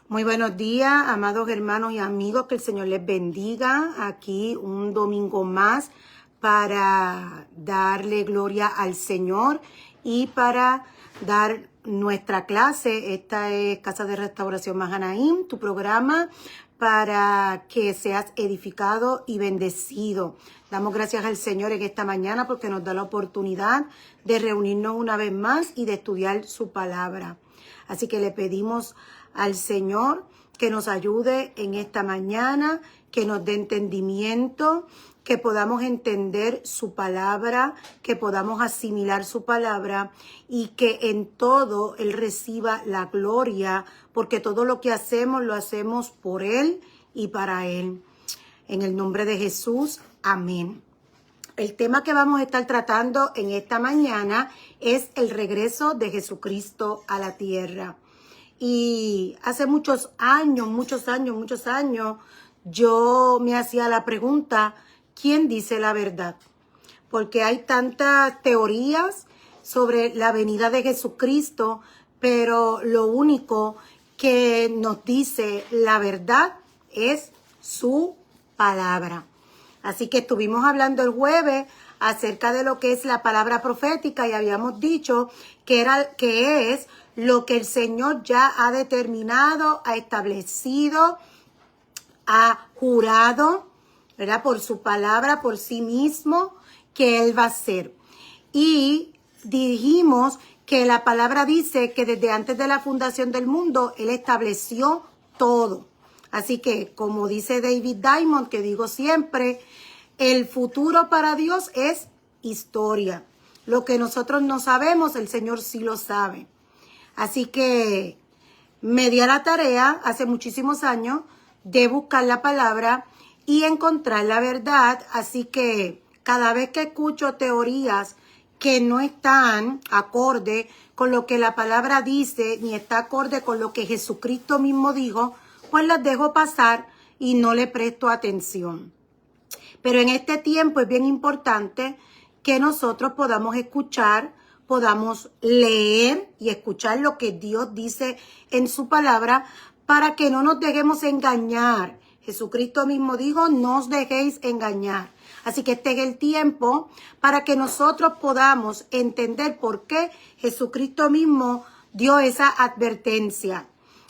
Muy buenos días, amados hermanos y amigos, que el Señor les bendiga. Aquí un domingo más para darle gloria al Señor y para dar nuestra clase. Esta es Casa de Restauración Mahanaim, tu programa para que seas edificado y bendecido. Damos gracias al Señor en esta mañana porque nos da la oportunidad de reunirnos una vez más y de estudiar su palabra. Así que le pedimos al Señor que nos ayude en esta mañana, que nos dé entendimiento, que podamos entender su palabra, que podamos asimilar su palabra y que en todo Él reciba la gloria, porque todo lo que hacemos lo hacemos por Él y para Él. En el nombre de Jesús, amén. El tema que vamos a estar tratando en esta mañana es el regreso de Jesucristo a la tierra. Y hace muchos años, yo me hacía la pregunta, ¿quién dice la verdad? Porque hay tantas teorías sobre la venida de Jesucristo, pero lo único que nos dice la verdad es su palabra. Así que estuvimos hablando el jueves acerca de lo que es la palabra profética y habíamos dicho que es lo que el Señor ya ha determinado, ha establecido, ha jurado, ¿verdad? Por su palabra, por sí mismo, que Él va a hacer. Y dijimos que la palabra dice que desde antes de la fundación del mundo, Él estableció todo. Así que, como dice David Diamond, que digo siempre, el futuro para Dios es historia. Lo que nosotros no sabemos, el Señor sí lo sabe. Así que me di a la tarea hace muchísimos años de buscar la palabra y encontrar la verdad. Así que cada vez que escucho teorías que no están acorde con lo que la palabra dice, ni está acorde con lo que Jesucristo mismo dijo, pues las dejo pasar y no le presto atención. Pero en este tiempo es bien importante que nosotros podamos escuchar, podamos leer y escuchar lo que Dios dice en su palabra para que no nos dejemos engañar. Jesucristo mismo dijo, no os dejéis engañar. Así que este es el tiempo para que nosotros podamos entender por qué Jesucristo mismo dio esa advertencia.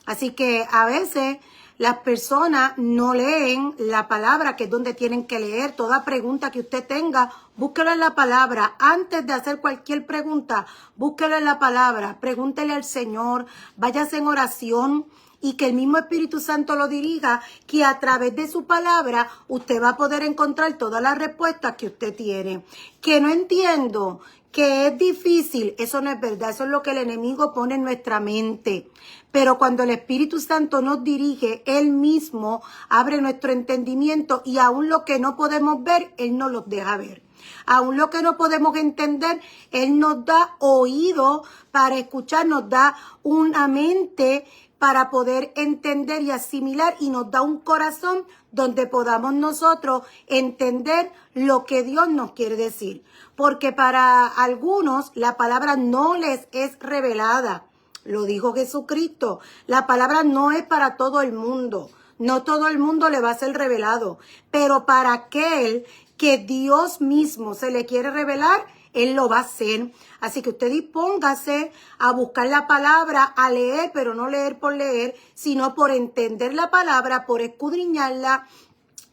Así que a veces las personas no leen la palabra, que es donde tienen que leer. Toda pregunta que usted tenga, búsquelo en la palabra. Antes de hacer cualquier pregunta, búsquelo en la palabra. Pregúntele al Señor, váyase en oración y que el mismo Espíritu Santo lo dirija, que a través de su palabra usted va a poder encontrar todas las respuestas que usted tiene. Que no entiendo, que es difícil, eso no es verdad, eso es lo que el enemigo pone en nuestra mente. Pero cuando el Espíritu Santo nos dirige, Él mismo abre nuestro entendimiento y aún lo que no podemos ver, Él nos lo deja ver. Aún lo que no podemos entender, Él nos da oído para escuchar, nos da una mente para poder entender y asimilar y nos da un corazón donde podamos nosotros entender lo que Dios nos quiere decir. Porque para algunos la palabra no les es revelada. Lo dijo Jesucristo. La palabra no es para todo el mundo. No todo el mundo le va a ser revelado. Pero para aquel que Dios mismo se le quiere revelar, Él lo va a hacer. Así que usted dispóngase a buscar la palabra, a leer, pero no leer por leer, sino por entender la palabra, por escudriñarla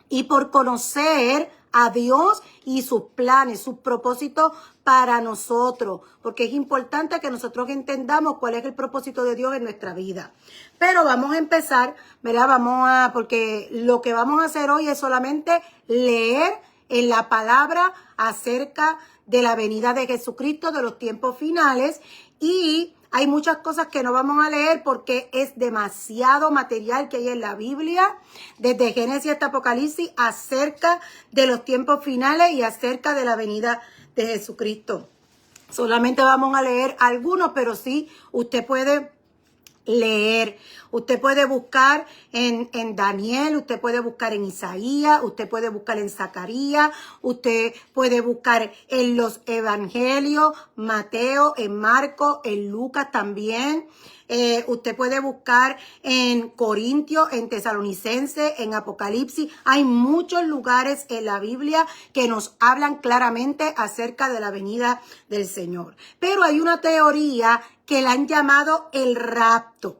y por conocer a Dios y sus planes, sus propósitos para nosotros. Porque es importante que nosotros entendamos cuál es el propósito de Dios en nuestra vida. Pero vamos a empezar, ¿verdad? Porque lo que vamos a hacer hoy es solamente leer en la palabra acerca de la venida de Jesucristo, de los tiempos finales, y hay muchas cosas que no vamos a leer porque es demasiado material que hay en la Biblia, desde Génesis hasta Apocalipsis, acerca de los tiempos finales y acerca de la venida de Jesucristo. Solamente vamos a leer algunos, pero sí, usted puede leer. Usted puede buscar en Daniel, usted puede buscar en Isaías, usted puede buscar en Zacarías, usted puede buscar en los evangelios, Mateo, en Marcos, en Lucas también, Usted puede buscar en Corintios, en Tesalonicenses, en Apocalipsis. Hay muchos lugares en la Biblia que nos hablan claramente acerca de la venida del Señor. Pero hay una teoría que la han llamado el rapto.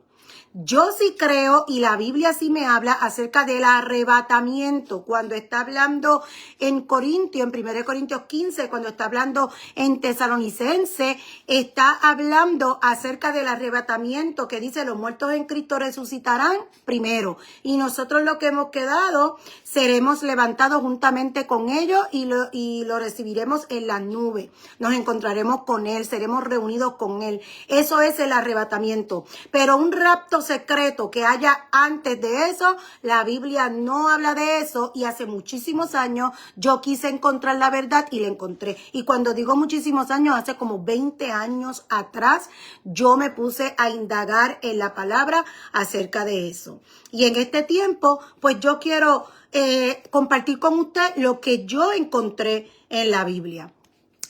Yo sí creo, y la Biblia sí me habla acerca del arrebatamiento, cuando está hablando en Corintios, en 1 Corintios 15, cuando está hablando en Tesalonicense, está hablando acerca del arrebatamiento, que dice, los muertos en Cristo resucitarán primero, y nosotros los que hemos quedado, seremos levantados juntamente con ellos, y lo recibiremos en las nubes, nos encontraremos con Él, seremos reunidos con Él. Eso es el arrebatamiento, pero un rapto secreto que haya antes de eso, la Biblia no habla de eso, y hace muchísimos años yo quise encontrar la verdad y la encontré. Y cuando digo muchísimos años, hace como 20 años atrás, yo me puse a indagar en la palabra acerca de eso. Y en este tiempo, pues yo quiero compartir con usted lo que yo encontré en la Biblia.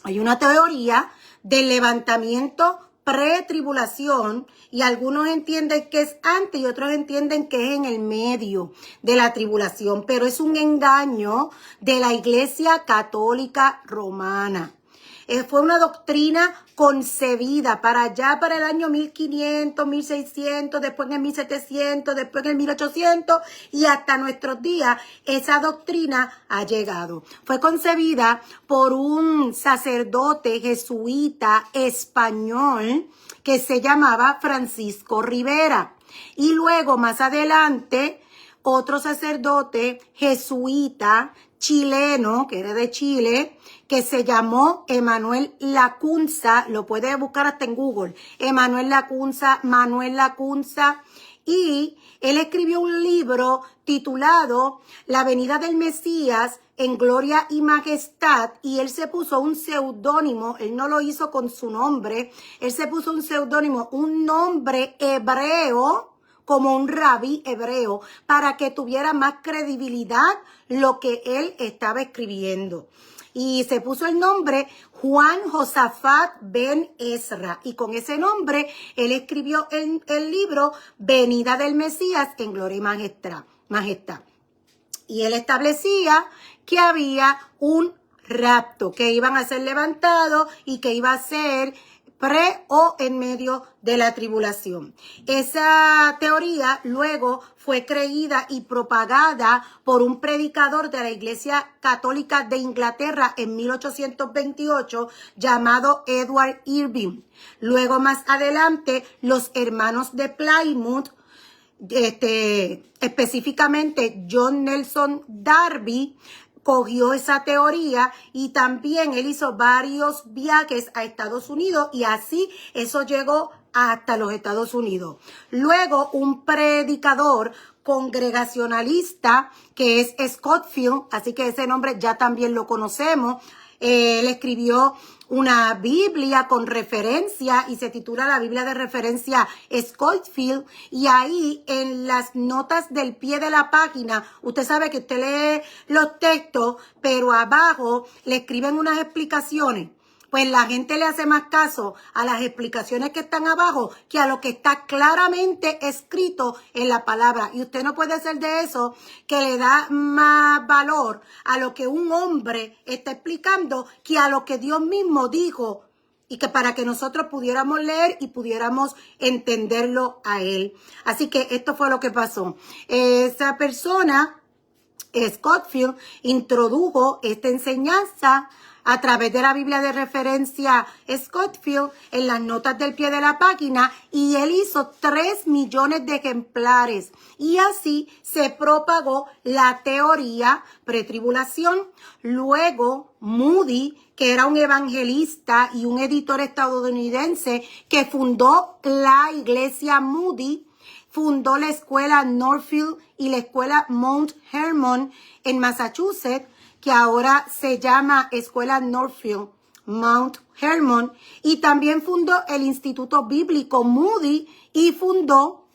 Hay una teoría del levantamiento pretribulación, y algunos entienden que es antes y otros entienden que es en el medio de la tribulación, pero es un engaño de la Iglesia Católica Romana. Fue una doctrina concebida para allá, para el año 1500, 1600, después en el 1700, después en el 1800 y hasta nuestros días esa doctrina ha llegado. Fue concebida por un sacerdote jesuita español que se llamaba Francisco Rivera. Y luego más adelante otro sacerdote jesuita chileno, que era de Chile, que se llamó Emanuel Lacunza, lo puede buscar hasta en Google, Manuel Lacunza, y él escribió un libro titulado La venida del Mesías en gloria y majestad, y él se puso un seudónimo, él no lo hizo con su nombre, él se puso un seudónimo, un nombre hebreo, como un rabí hebreo, para que tuviera más credibilidad lo que él estaba escribiendo. Y se puso el nombre Juan Josafat Ben Ezra. Y con ese nombre él escribió el libro Venida del Mesías en gloria y majestad. Y él establecía que había un rapto, que iban a ser levantados y que iba a ser pre o en medio de la tribulación. Esa teoría luego fue creída y propagada por un predicador de la Iglesia Católica de Inglaterra en 1828 llamado Edward Irving. Luego más adelante los hermanos de Plymouth, específicamente John Nelson Darby, cogió esa teoría y también él hizo varios viajes a Estados Unidos y así eso llegó hasta los Estados Unidos. Luego un predicador congregacionalista que es Scofield, así que ese nombre ya también lo conocemos. Él escribió una Biblia con referencia y se titula la Biblia de referencia Scofield, y ahí en las notas del pie de la página, usted sabe que usted lee los textos, pero abajo le escriben unas explicaciones. Pues la gente le hace más caso a las explicaciones que están abajo que a lo que está claramente escrito en la palabra. Y usted no puede ser de eso que le da más valor a lo que un hombre está explicando que a lo que Dios mismo dijo, y que para que nosotros pudiéramos leer y pudiéramos entenderlo a él. Así que esto fue lo que pasó. Esa persona, Scofield, introdujo esta enseñanza a través de la Biblia de referencia Scofield en las notas del pie de la página, y él hizo 3 millones de ejemplares, y así se propagó la teoría pretribulación. Luego Moody, que era un evangelista y un editor estadounidense que fundó la iglesia Moody, fundó la escuela Northfield y la escuela Mount Hermon en Massachusetts, que ahora se llama Escuela Northfield Mount Hermon, y también fundó el Instituto Bíblico Moody y fundó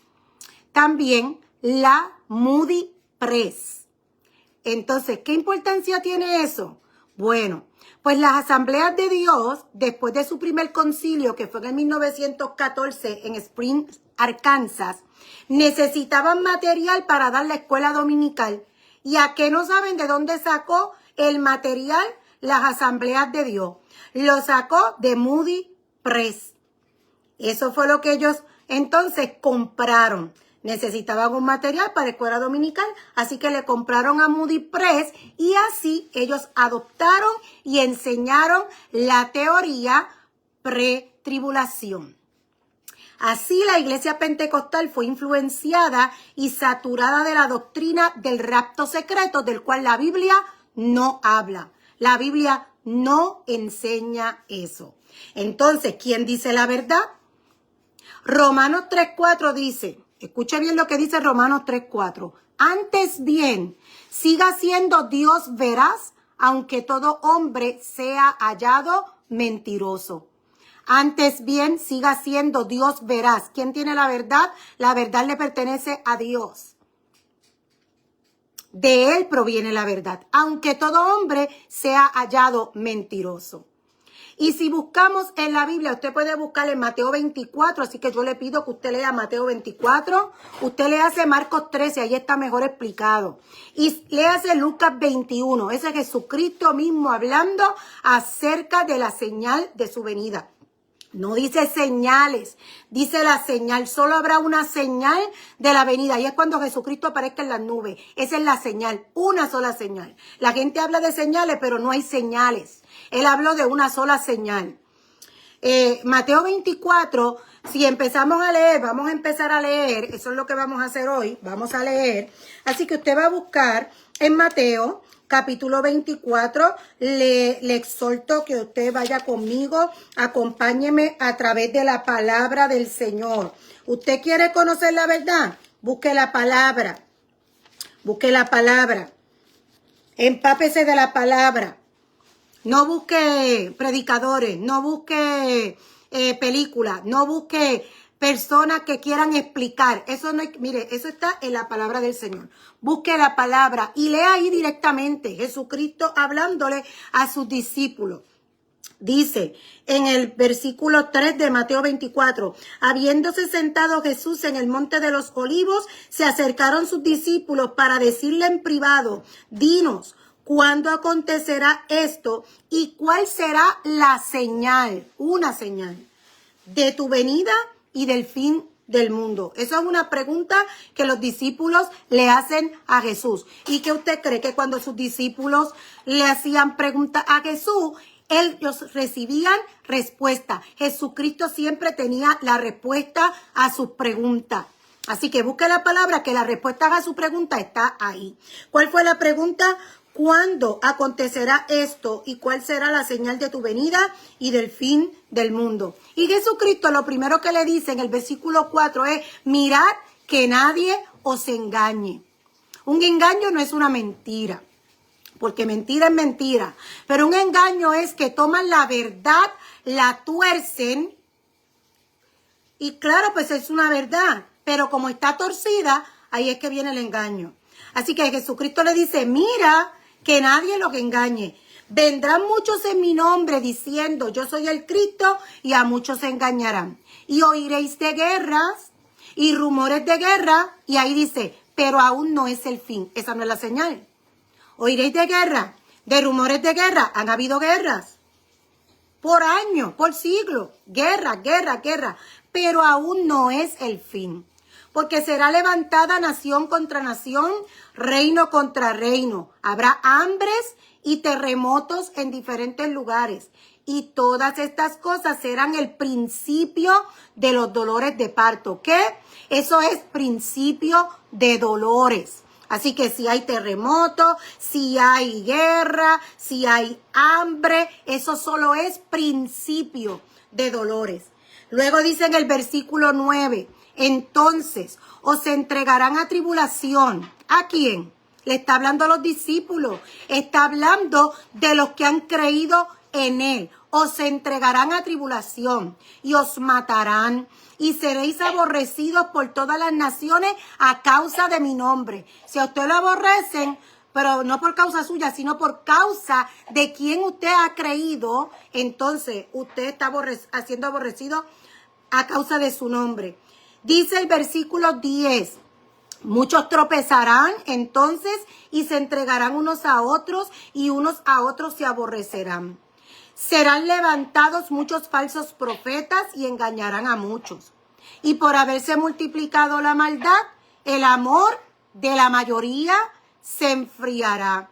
también la Moody Press. Entonces, ¿qué importancia tiene eso? Bueno, pues las Asambleas de Dios, después de su primer concilio, que fue en el 1914 en Arkansas, necesitaban material para dar la escuela dominical. ¿Y a qué no saben de dónde sacó el material? Las Asambleas de Dios. Lo sacó de Moody Press. Eso fue lo que ellos entonces compraron. Necesitaban un material para la escuela dominical, así que le compraron a Moody Press y así ellos adoptaron y enseñaron la teoría pretribulación. Así la iglesia pentecostal fue influenciada y saturada de la doctrina del rapto secreto, del cual la Biblia no habla. La Biblia no enseña eso. Entonces, ¿quién dice la verdad? Romanos 3:4 dice, escuche bien lo que dice Romanos 3:4. Antes bien, siga siendo Dios veraz, aunque todo hombre sea hallado mentiroso. Antes bien, siga siendo Dios veraz. ¿Quién tiene la verdad? La verdad le pertenece a Dios. De Él proviene la verdad, aunque todo hombre sea hallado mentiroso. Y si buscamos en la Biblia, usted puede buscar en Mateo 24, así que yo le pido que usted lea Mateo 24, usted le hace Marcos 13, ahí está mejor explicado. Y le hace Lucas 21, ese es Jesucristo mismo hablando acerca de la señal de su venida. No dice señales, dice la señal. Solo habrá una señal de la venida. Y es cuando Jesucristo aparezca en las nubes. Esa es la señal, una sola señal. La gente habla de señales, pero no hay señales. Él habló de una sola señal. Mateo 24, si empezamos a leer, vamos a empezar a leer. Eso es lo que vamos a hacer hoy. Vamos a leer. Así que usted va a buscar en Mateo capítulo 24, le exhorto que usted vaya conmigo, acompáñeme a través de la palabra del Señor. ¿Usted quiere conocer la verdad? Busque la palabra, empápese de la palabra. No busque predicadores, no busque películas, no busque personas que quieran explicar. Eso no, mire, eso está en la palabra del Señor. Busque la palabra y lea ahí directamente Jesucristo hablándole a sus discípulos. Dice en el versículo 3 de Mateo 24, habiéndose sentado Jesús en el monte de los olivos, se acercaron sus discípulos para decirle en privado, dinos, ¿cuándo acontecerá esto y cuál será la señal, una señal, de tu venida y del fin del mundo? Eso es una pregunta que los discípulos le hacen a Jesús. ¿Y qué usted cree? Que cuando sus discípulos le hacían preguntas a Jesús, ellos recibían respuesta. Jesucristo siempre tenía la respuesta a sus preguntas. Así que busque la palabra, que la respuesta a su pregunta está ahí. ¿Cuál fue la pregunta? ¿Cuándo acontecerá esto y cuál será la señal de tu venida y del fin del mundo? Y Jesucristo lo primero que le dice en el versículo 4 es, mirad que nadie os engañe. Un engaño no es una mentira, porque mentira es mentira, pero un engaño es que toman la verdad, la tuercen y claro, pues es una verdad, pero como está torcida, ahí es que viene el engaño. Así que Jesucristo le dice, mira, que nadie los engañe. Vendrán muchos en mi nombre diciendo, yo soy el Cristo, y a muchos se engañarán. Y oiréis de guerras y rumores de guerra, y ahí dice, pero aún no es el fin. Esa no es la señal. Oiréis de guerra, de rumores de guerra. Han habido guerras por años, por siglos. Guerra, pero aún no es el fin. Porque será levantada nación contra nación, reino contra reino. Habrá hambres y terremotos en diferentes lugares. Y todas estas cosas serán el principio de los dolores de parto. ¿Qué? Eso es principio de dolores. Así que si hay terremoto, si hay guerra, si hay hambre, eso solo es principio de dolores. Luego dice en el versículo 9, entonces os entregarán a tribulación. ¿A quién? Le está hablando a los discípulos. Está hablando de los que han creído en él. Os entregarán a tribulación y os matarán y seréis aborrecidos por todas las naciones a causa de mi nombre. Si a usted lo aborrecen, pero no por causa suya, sino por causa de quien usted ha creído, entonces usted está siendo aborrecido a causa de su nombre. Dice el versículo 10. Muchos tropezarán entonces y se entregarán unos a otros y unos a otros se aborrecerán. Serán levantados muchos falsos profetas y engañarán a muchos. Y por haberse multiplicado la maldad, el amor de la mayoría se enfriará.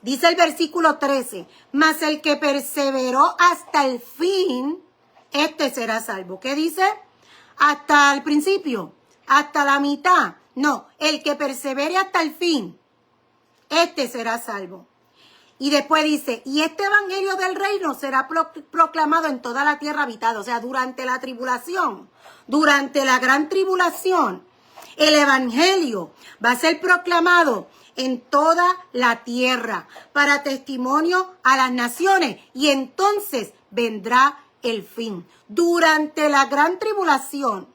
Dice el versículo 13, mas el que perseveró hasta el fin, este será salvo. ¿Qué dice? Hasta el principio, hasta la mitad. No, el que persevere hasta el fin, este será salvo. Y después dice, y este evangelio del reino será proclamado en toda la tierra habitada. O sea, durante la tribulación, durante la gran tribulación, el evangelio va a ser proclamado en toda la tierra para testimonio a las naciones. Y entonces vendrá el fin. Durante la gran tribulación,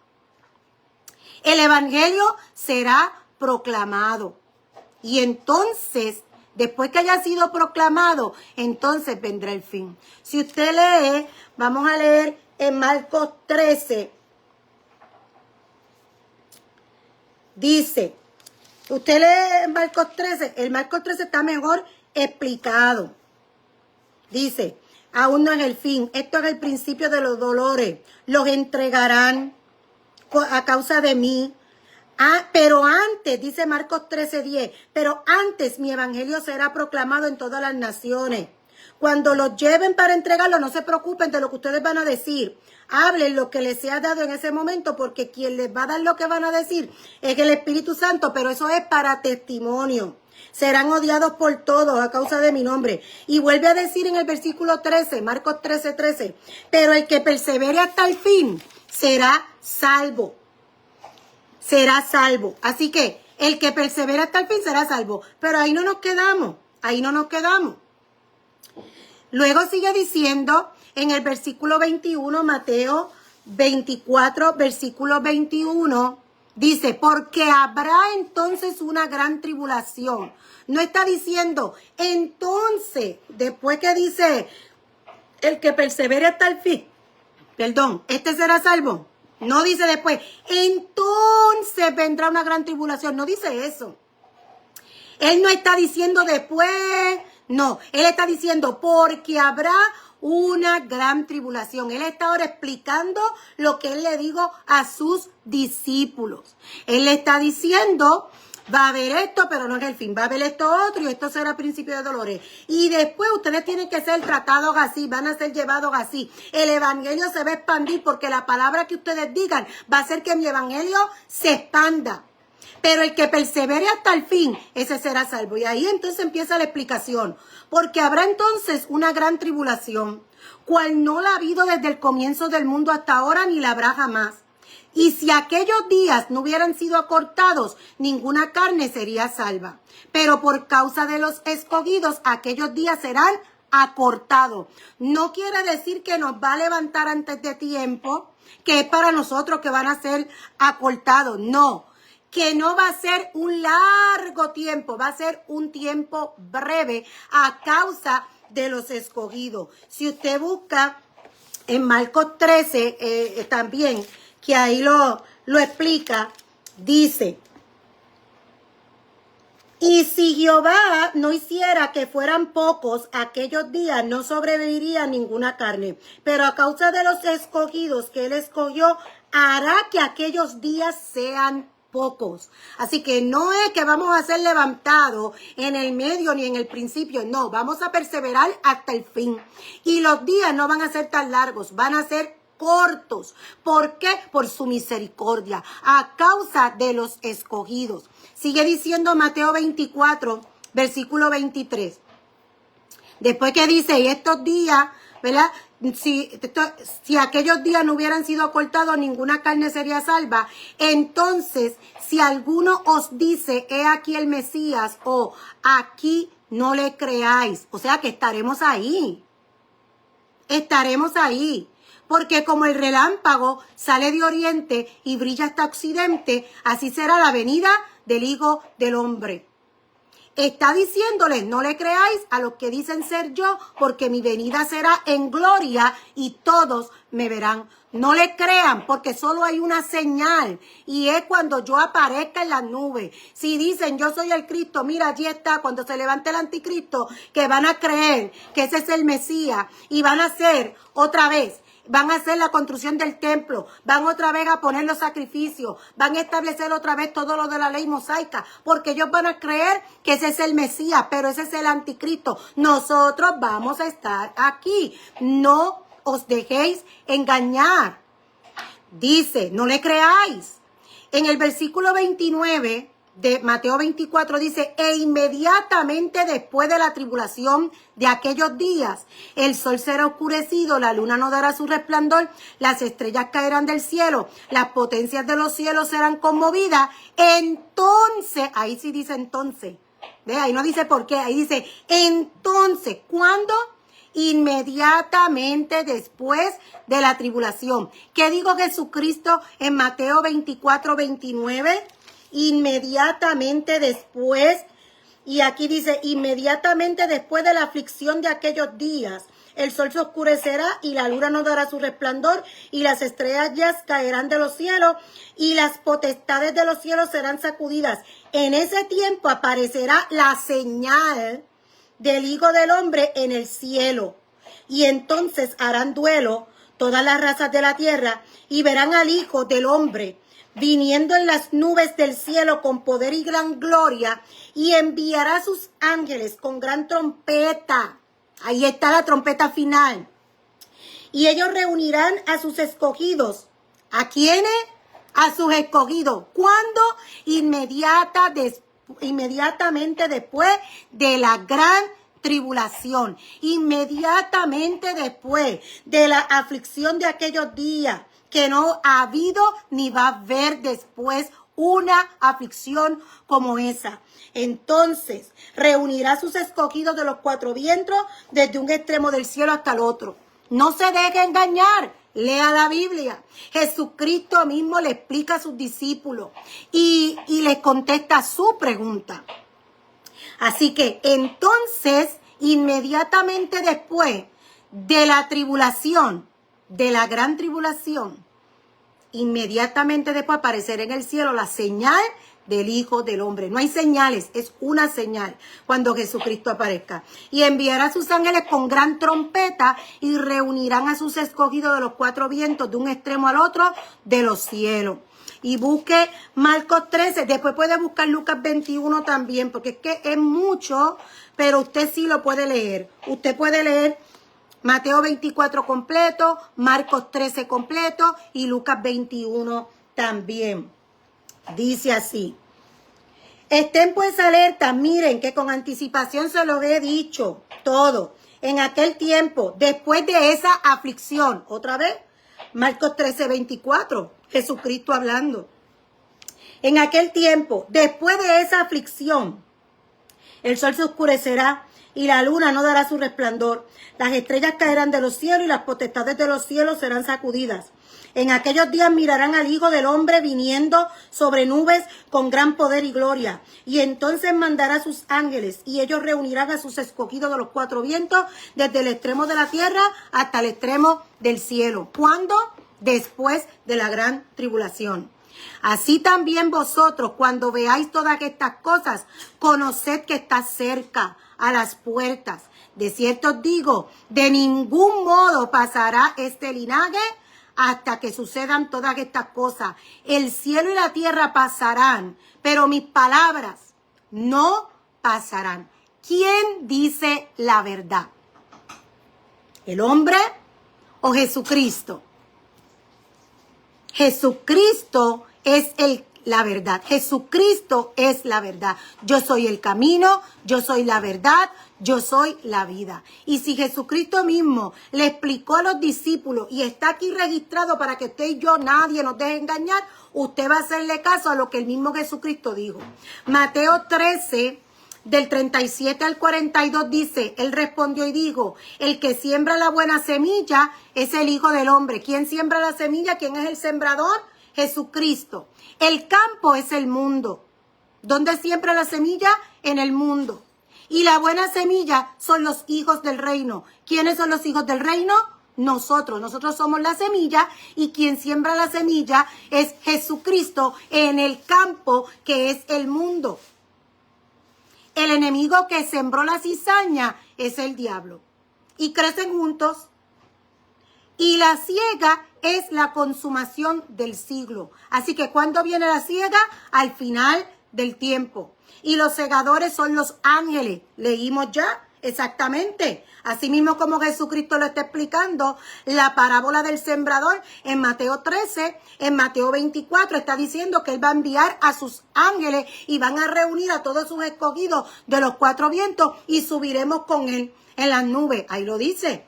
el evangelio será proclamado. Y entonces, después que haya sido proclamado, entonces vendrá el fin. Si usted lee, vamos a leer en Marcos 13. Dice, usted lee en Marcos 13, el Marcos 13 está mejor explicado. Dice, aún no es el fin, esto es el principio de los dolores. Los entregarán a causa de mí. Pero antes, dice Marcos 13:10, pero antes mi evangelio será proclamado en todas las naciones. Cuando los lleven para entregarlo, no se preocupen de lo que ustedes van a decir. Hablen lo que les sea dado en ese momento, porque quien les va a dar lo que van a decir es el Espíritu Santo, pero eso es para testimonio. Serán odiados por todos a causa de mi nombre. Y vuelve a decir en el versículo 13, Marcos 13:13, pero el que persevere hasta el fin será salvo. Será salvo. Así que el que persevera hasta el fin será salvo. Pero ahí no nos quedamos. Ahí no nos quedamos. Luego sigue diciendo en el versículo 21, Mateo 24, versículo 21, dice, porque habrá entonces una gran tribulación. No está diciendo, entonces, después que dice, el que persevere hasta el fin, perdón, este será salvo. No dice después, entonces vendrá una gran tribulación. No dice eso. Él no está diciendo después, no. Él está diciendo porque habrá una gran tribulación. Él está ahora explicando lo que él le dijo a sus discípulos. Él le está diciendo, va a haber esto, pero no es el fin. Va a haber esto otro y esto será principio de dolores. Y después ustedes tienen que ser tratados así, van a ser llevados así. El evangelio se va a expandir porque la palabra que ustedes digan va a hacer que mi evangelio se expanda. Pero el que persevere hasta el fin, ese será salvo. Y ahí entonces empieza la explicación. Porque habrá entonces una gran tribulación, cual no la ha habido desde el comienzo del mundo hasta ahora, ni la habrá jamás. Y si aquellos días no hubieran sido acortados, ninguna carne sería salva. Pero por causa de los escogidos, aquellos días serán acortados. No quiere decir que nos va a levantar antes de tiempo, que es para nosotros que van a ser acortados. No, que no va a ser un largo tiempo, va a ser un tiempo breve a causa de los escogidos. Si usted busca en Marcos 13 también, que ahí lo explica, dice, y si Jehová no hiciera que fueran pocos, aquellos días no sobreviviría ninguna carne, pero a causa de los escogidos que él escogió, hará que aquellos días sean pocos. Así que no es que vamos a ser levantados en el medio ni en el principio, no, vamos a perseverar hasta el fin. Y los días no van a ser tan largos, van a ser cortos. ¿Por qué? Por su misericordia, a causa de los escogidos. Sigue diciendo Mateo 24, versículo 23. Después que dice, y estos días, ¿verdad? Si aquellos días no hubieran sido cortados, ninguna carne sería salva. Entonces, si alguno os dice, he aquí el Mesías, o aquí no le creáis. O sea que estaremos ahí. Estaremos ahí. Porque como el relámpago sale de oriente y brilla hasta occidente, así será la venida del Hijo del Hombre. Está diciéndoles, no le creáis a los que dicen ser yo, porque mi venida será en gloria y todos me verán. No le crean, porque solo hay una señal, y es cuando yo aparezca en las nubes. Si dicen, yo soy el Cristo, mira, allí está, cuando se levante el anticristo, que van a creer que ese es el Mesías, y van a hacer otra vez. Van a hacer la construcción del templo, van otra vez a poner los sacrificios, van a establecer otra vez todo lo de la ley mosaica, porque ellos van a creer que ese es el Mesías, pero ese es el anticristo. Nosotros vamos a estar aquí. No os dejéis engañar. Dice, no le creáis. En el versículo 29 de Mateo 24 dice, e inmediatamente después de la tribulación de aquellos días, el sol será oscurecido, la luna no dará su resplandor, las estrellas caerán del cielo, las potencias de los cielos serán conmovidas. Entonces, ahí sí dice entonces, ¿ve? Ahí no dice por qué, ahí dice entonces, ¿cuándo? Inmediatamente después de la tribulación. ¿Qué dijo Jesucristo en Mateo 24, 29? Inmediatamente después, y aquí dice, inmediatamente después de la aflicción de aquellos días, el sol se oscurecerá y la luna no dará su resplandor y las estrellas caerán de los cielos y las potestades de los cielos serán sacudidas. En ese tiempo aparecerá la señal del Hijo del Hombre en el cielo. Y entonces harán duelo todas las razas de la tierra y verán al Hijo del Hombre viniendo en las nubes del cielo con poder y gran gloria, y enviará a sus ángeles con gran trompeta. Ahí está la trompeta final. Y ellos reunirán a sus escogidos. ¿A quiénes? A sus escogidos. ¿Cuándo? Inmediatamente después de la gran tribulación. Inmediatamente después de la aflicción de aquellos días, que no ha habido ni va a haber después una aflicción como esa. Entonces reunirá a sus escogidos de los cuatro vientos, desde un extremo del cielo hasta el otro. No se deje engañar. Lea la Biblia. Jesucristo mismo le explica a sus discípulos y les contesta su pregunta. Así que entonces, inmediatamente después de la tribulación, de la gran tribulación, inmediatamente después aparecerá en el cielo la señal del Hijo del Hombre. No hay señales, es una señal cuando Jesucristo aparezca. Y enviará a sus ángeles con gran trompeta y reunirán a sus escogidos de los cuatro vientos, de un extremo al otro de los cielos. Y busque Marcos 13, después puede buscar Lucas 21 también, porque es que es mucho, pero usted sí lo puede leer. Usted puede leer Mateo 24 completo, Marcos 13 completo y Lucas 21 también. Dice así: estén pues alerta, miren que con anticipación se lo he dicho todo. En aquel tiempo, después de esa aflicción, otra vez, Marcos 13, 24, Jesucristo hablando. En aquel tiempo, después de esa aflicción, el sol se oscurecerá y la luna no dará su resplandor. Las estrellas caerán de los cielos y las potestades de los cielos serán sacudidas. En aquellos días mirarán al Hijo del Hombre viniendo sobre nubes con gran poder y gloria. Y entonces mandará a sus ángeles y ellos reunirán a sus escogidos de los cuatro vientos desde el extremo de la tierra hasta el extremo del cielo. ¿Cuándo? Después de la gran tribulación. Así también vosotros, cuando veáis todas estas cosas, conoced que está cerca, a las puertas. De cierto os digo, de ningún modo pasará este linaje hasta que sucedan todas estas cosas. El cielo y la tierra pasarán, pero mis palabras no pasarán. ¿Quién dice la verdad? ¿El hombre o Jesucristo? Jesucristo es la verdad. Jesucristo es la verdad. Yo soy el camino, yo soy la verdad, yo soy la vida. Y si Jesucristo mismo le explicó a los discípulos y está aquí registrado para que usted y yo, nadie nos deje engañar, usted va a hacerle caso a lo que el mismo Jesucristo dijo. Mateo 13, del 37 al 42 dice, él respondió y dijo, el que siembra la buena semilla es el Hijo del Hombre. ¿Quién siembra la semilla? ¿Quién es el sembrador? Jesucristo. El campo es el mundo. ¿Dónde siembra la semilla? En el mundo. Y la buena semilla son los hijos del reino. ¿Quiénes son los hijos del reino? Nosotros somos la semilla y quien siembra la semilla es Jesucristo en el campo que es el mundo. El enemigo que sembró la cizaña es el diablo. Y crecen juntos. Y la siega es la consumación del siglo. Así que ¿cuándo viene la siega? Al final del tiempo. Y los segadores son los ángeles. Leímos ya exactamente. Así mismo como Jesucristo lo está explicando, la parábola del sembrador en Mateo 13, en Mateo 24, está diciendo que Él va a enviar a sus ángeles y van a reunir a todos sus escogidos de los cuatro vientos y subiremos con Él en las nubes. Ahí lo dice.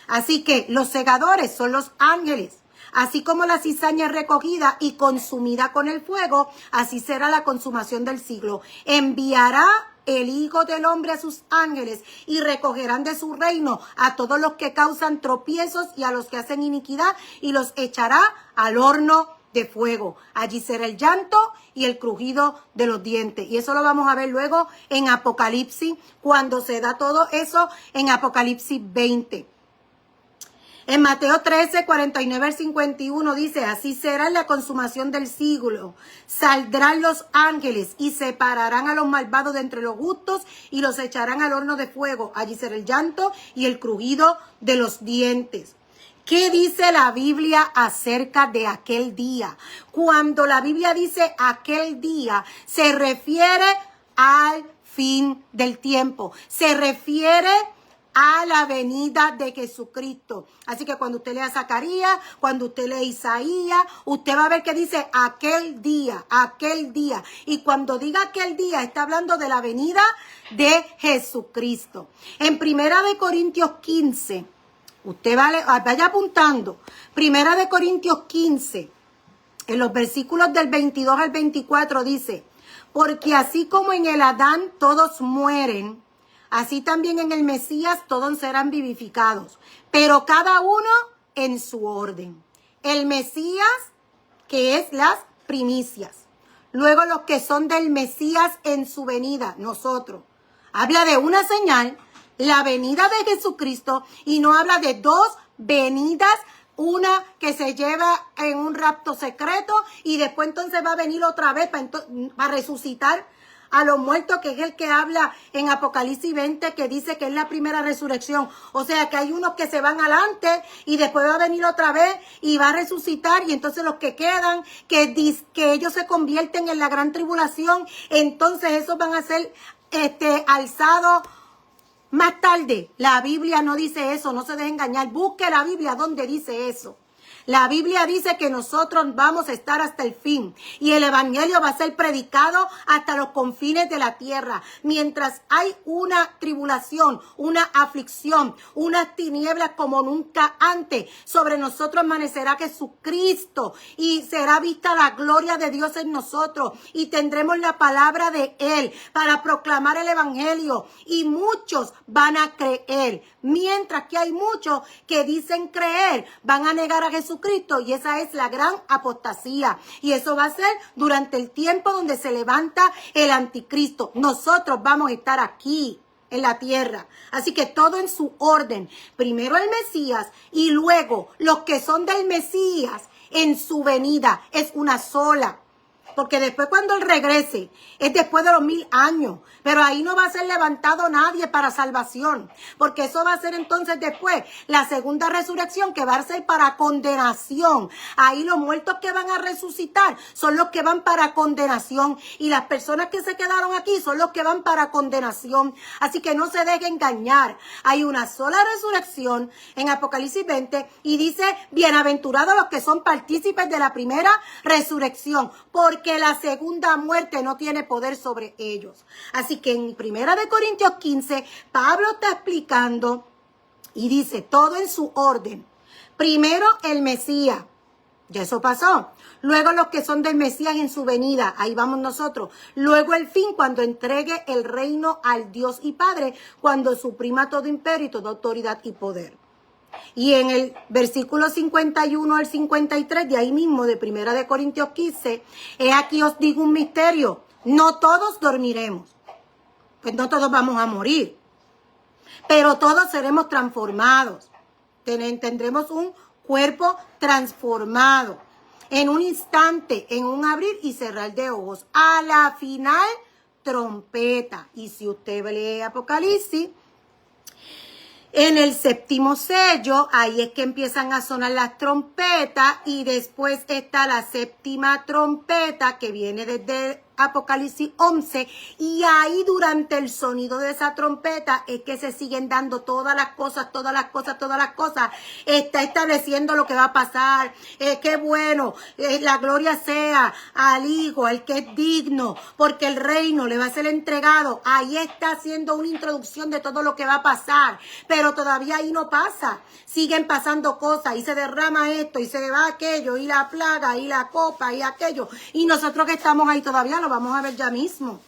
Así que los segadores son los ángeles. Así como la cizaña es recogida y consumida con el fuego, así será la consumación del siglo. Enviará el Hijo del Hombre a sus ángeles y recogerán de su reino a todos los que causan tropiezos y a los que hacen iniquidad y los echará al horno de fuego. Allí será el llanto y el crujido de los dientes. Y eso lo vamos a ver luego en Apocalipsis, cuando se da todo eso en Apocalipsis 20. En Mateo 13, 49 al 51 dice, así será en la consumación del siglo. Saldrán los ángeles y separarán a los malvados de entre los justos y los echarán al horno de fuego. Allí será el llanto y el crujido de los dientes. ¿Qué dice la Biblia acerca de aquel día? Cuando la Biblia dice aquel día, se refiere al fin del tiempo. Se refiere a la venida de Jesucristo. Así que cuando usted lea Zacarías, cuando usted lee Isaías, usted va a ver que dice aquel día, aquel día. Y cuando diga aquel día, está hablando de la venida de Jesucristo. En 1 Corintios 15, usted vaya apuntando, 1 Corintios 15, en los versículos del 22 al 24 dice, porque así como en el Adán todos mueren, así también en el Mesías todos serán vivificados, pero cada uno en su orden. El Mesías, que es las primicias. Luego los que son del Mesías en su venida, nosotros. Habla de una señal, la venida de Jesucristo, y no habla de dos venidas, una que se lleva en un rapto secreto y después entonces va a venir otra vez para resucitar a los muertos, que es el que habla en Apocalipsis 20, que dice que es la primera resurrección. O sea que hay unos que se van adelante y después va a venir otra vez y va a resucitar, y entonces los que quedan, que ellos se convierten en la gran tribulación, entonces esos van a ser alzados más tarde. La Biblia no dice eso, no se deje engañar. Busque la Biblia donde dice eso. La Biblia dice que nosotros vamos a estar hasta el fin y el evangelio va a ser predicado hasta los confines de la tierra. Mientras hay una tribulación, una aflicción, unas tinieblas como nunca antes, sobre nosotros amanecerá Jesucristo y será vista la gloria de Dios en nosotros y tendremos la palabra de Él para proclamar el evangelio y muchos van a creer. Mientras que hay muchos que dicen creer, van a negar a Jesucristo, y esa es la gran apostasía. Y eso va a ser durante el tiempo donde se levanta el anticristo. Nosotros vamos a estar aquí en la tierra. Así que todo en su orden. Primero el Mesías y luego los que son del Mesías en su venida. Es una sola. Porque después cuando Él regrese, es después de los 1000 años. Pero ahí no va a ser levantado nadie para salvación. Porque eso va a ser entonces después la segunda resurrección, que va a ser para condenación. Ahí los muertos que van a resucitar son los que van para condenación. Y las personas que se quedaron aquí son los que van para condenación. Así que no se deje engañar. Hay una sola resurrección en Apocalipsis 20 y dice, bienaventurados los que son partícipes de la primera resurrección, porque la segunda muerte no tiene poder sobre ellos. Así que en 1 Corintios 15, Pablo está explicando y dice todo en su orden. Primero el Mesías, ya eso pasó. Luego los que son del Mesías en su venida, ahí vamos nosotros. Luego el fin, cuando entregue el reino al Dios y Padre, cuando suprima todo imperio y toda autoridad y poder. Y en el versículo 51 al 53, de ahí mismo, de 1 Corintios 15, aquí os digo un misterio. No todos dormiremos. Pues no todos vamos a morir. Pero todos seremos transformados. Tendremos un cuerpo transformado. En un instante, en un abrir y cerrar de ojos. A la final, trompeta. Y si usted lee Apocalipsis, en el séptimo sello, ahí es que empiezan a sonar las trompetas y después está la séptima trompeta que viene desde Apocalipsis 11 y ahí durante el sonido de esa trompeta es que se siguen dando todas las cosas, está estableciendo lo que va a pasar, qué bueno, la gloria sea al Hijo, al que es digno, porque el reino le va a ser entregado, ahí está haciendo una introducción de todo lo que va a pasar, pero todavía ahí no pasa, siguen pasando cosas y se derrama esto y se va aquello y la plaga y la copa y aquello y nosotros que estamos ahí todavía lo vamos a ver ya mismo.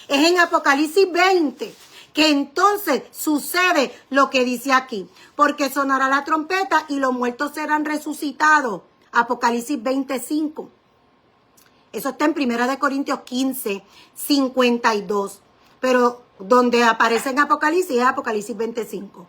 Es en Apocalipsis 20 que entonces sucede lo que dice aquí. Porque sonará la trompeta y los muertos serán resucitados. Apocalipsis 25. Eso está en 1 Corintios 15, 52. Pero donde aparece en Apocalipsis es Apocalipsis 25.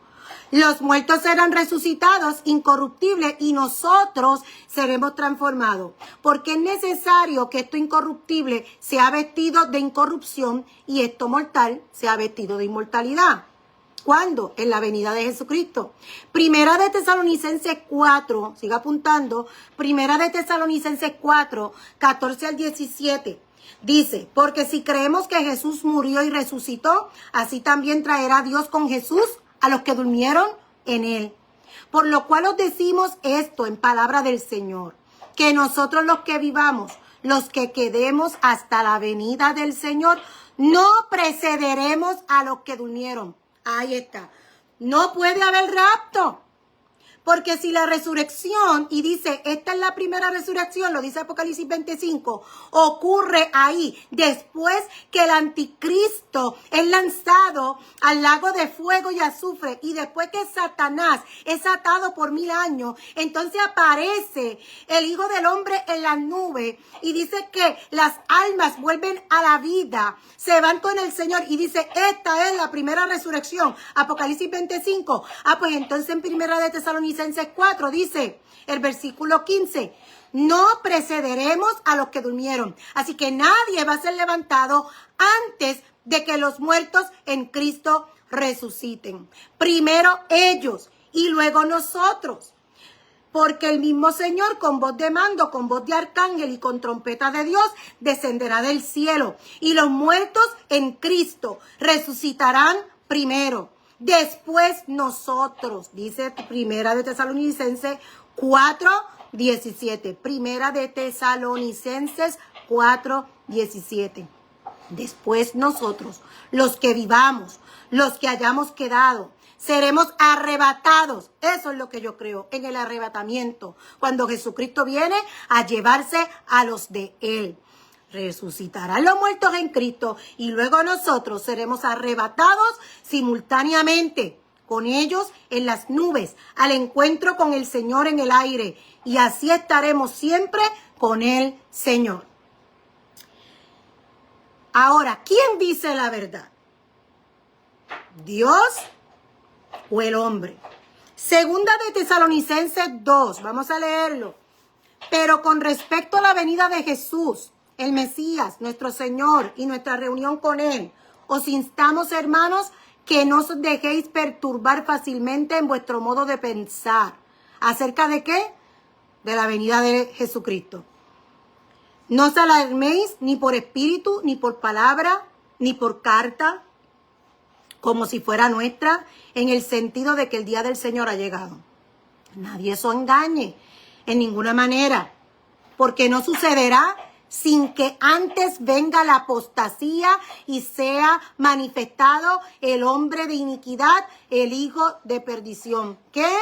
Los muertos serán resucitados, incorruptibles, y nosotros seremos transformados. Porque es necesario que esto incorruptible sea vestido de incorrupción y esto mortal sea vestido de inmortalidad. ¿Cuándo? En la venida de Jesucristo. Primera de Tesalonicenses 4, siga apuntando, Primera de Tesalonicenses 4, 14 al 17. Dice, porque si creemos que Jesús murió y resucitó, así también traerá Dios con Jesús a los que durmieron en él. Por lo cual os decimos esto en palabra del Señor, que nosotros los que vivamos, los que quedemos hasta la venida del Señor, no precederemos a los que durmieron. Ahí está. No puede haber rapto. Porque si la resurrección, y dice, esta es la primera resurrección, lo dice Apocalipsis 25, ocurre ahí, después que el anticristo es lanzado al lago de fuego y azufre, y después que Satanás es atado por 1000 años, entonces aparece el Hijo del Hombre en la nube, y dice que las almas vuelven a la vida, se van con el Señor, y dice, esta es la primera resurrección, Apocalipsis 25, pues entonces en Primera de Tesalonicenses 4 dice, el versículo 15, no precederemos a los que durmieron. Así que nadie va a ser levantado antes de que los muertos en Cristo resuciten. Primero ellos y luego nosotros. Porque el mismo Señor con voz de mando, con voz de arcángel y con trompeta de Dios descenderá del cielo. Y los muertos en Cristo resucitarán primero. Después nosotros, dice Primera de Tesalonicenses 4, 17. Primera de Tesalonicenses 4, 17. Después nosotros, los que vivamos, los que hayamos quedado, seremos arrebatados. Eso es lo que yo creo, en el arrebatamiento. Cuando Jesucristo viene a llevarse a los de Él. Resucitarán los muertos en Cristo y luego nosotros seremos arrebatados simultáneamente con ellos en las nubes al encuentro con el Señor en el aire y así estaremos siempre con el Señor. Ahora, ¿quién dice la verdad? ¿Dios o el hombre? Segunda de Tesalonicenses 2, vamos a leerlo. Pero con respecto a la venida de Jesús, el Mesías, nuestro Señor, y nuestra reunión con Él, os instamos, hermanos, que no os dejéis perturbar fácilmente en vuestro modo de pensar. ¿Acerca de qué? De la venida de Jesucristo. No os alarméis ni por espíritu, ni por palabra, ni por carta, como si fuera nuestra, en el sentido de que el día del Señor ha llegado. Nadie os engañe en ninguna manera, porque no sucederá sin que antes venga la apostasía y sea manifestado el hombre de iniquidad, el hijo de perdición. ¿Qué?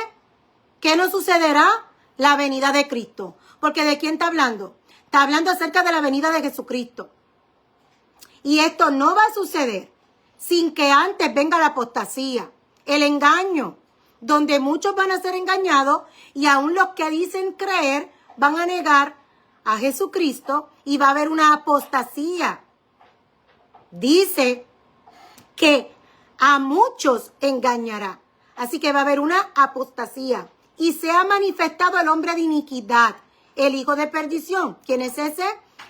¿Qué no sucederá? La venida de Cristo. Porque ¿de quién está hablando? Está hablando acerca de la venida de Jesucristo. Y esto no va a suceder sin que antes venga la apostasía, el engaño, donde muchos van a ser engañados y aún los que dicen creer van a negar a Jesucristo y va a haber una apostasía. Dice que a muchos engañará. Así que va a haber una apostasía. y sea manifestado el hombre de iniquidad, el hijo de perdición. ¿Quién es ese?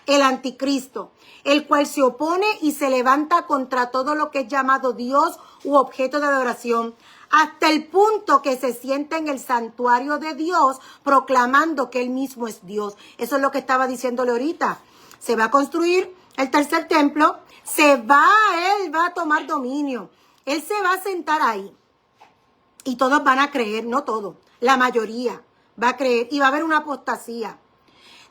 El anticristo, el cual se opone y se levanta contra todo lo que es llamado Dios u objeto de adoración, hasta el punto que se sienta en el santuario de Dios proclamando que él mismo es Dios. Eso es lo que estaba diciéndole ahorita. Se va a construir el tercer templo, él va a tomar dominio, él se va a sentar ahí y todos van a creer, no todos, la mayoría va a creer y va a haber una apostasía.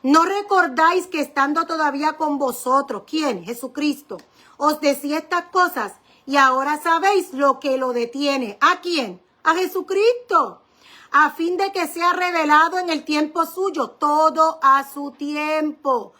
¿No recordáis que estando todavía con vosotros, ¿quién? Jesucristo, os decía estas cosas y ahora sabéis lo que lo detiene? ¿A quién? A Jesucristo, a fin de que sea revelado en el tiempo suyo, todo a su tiempo.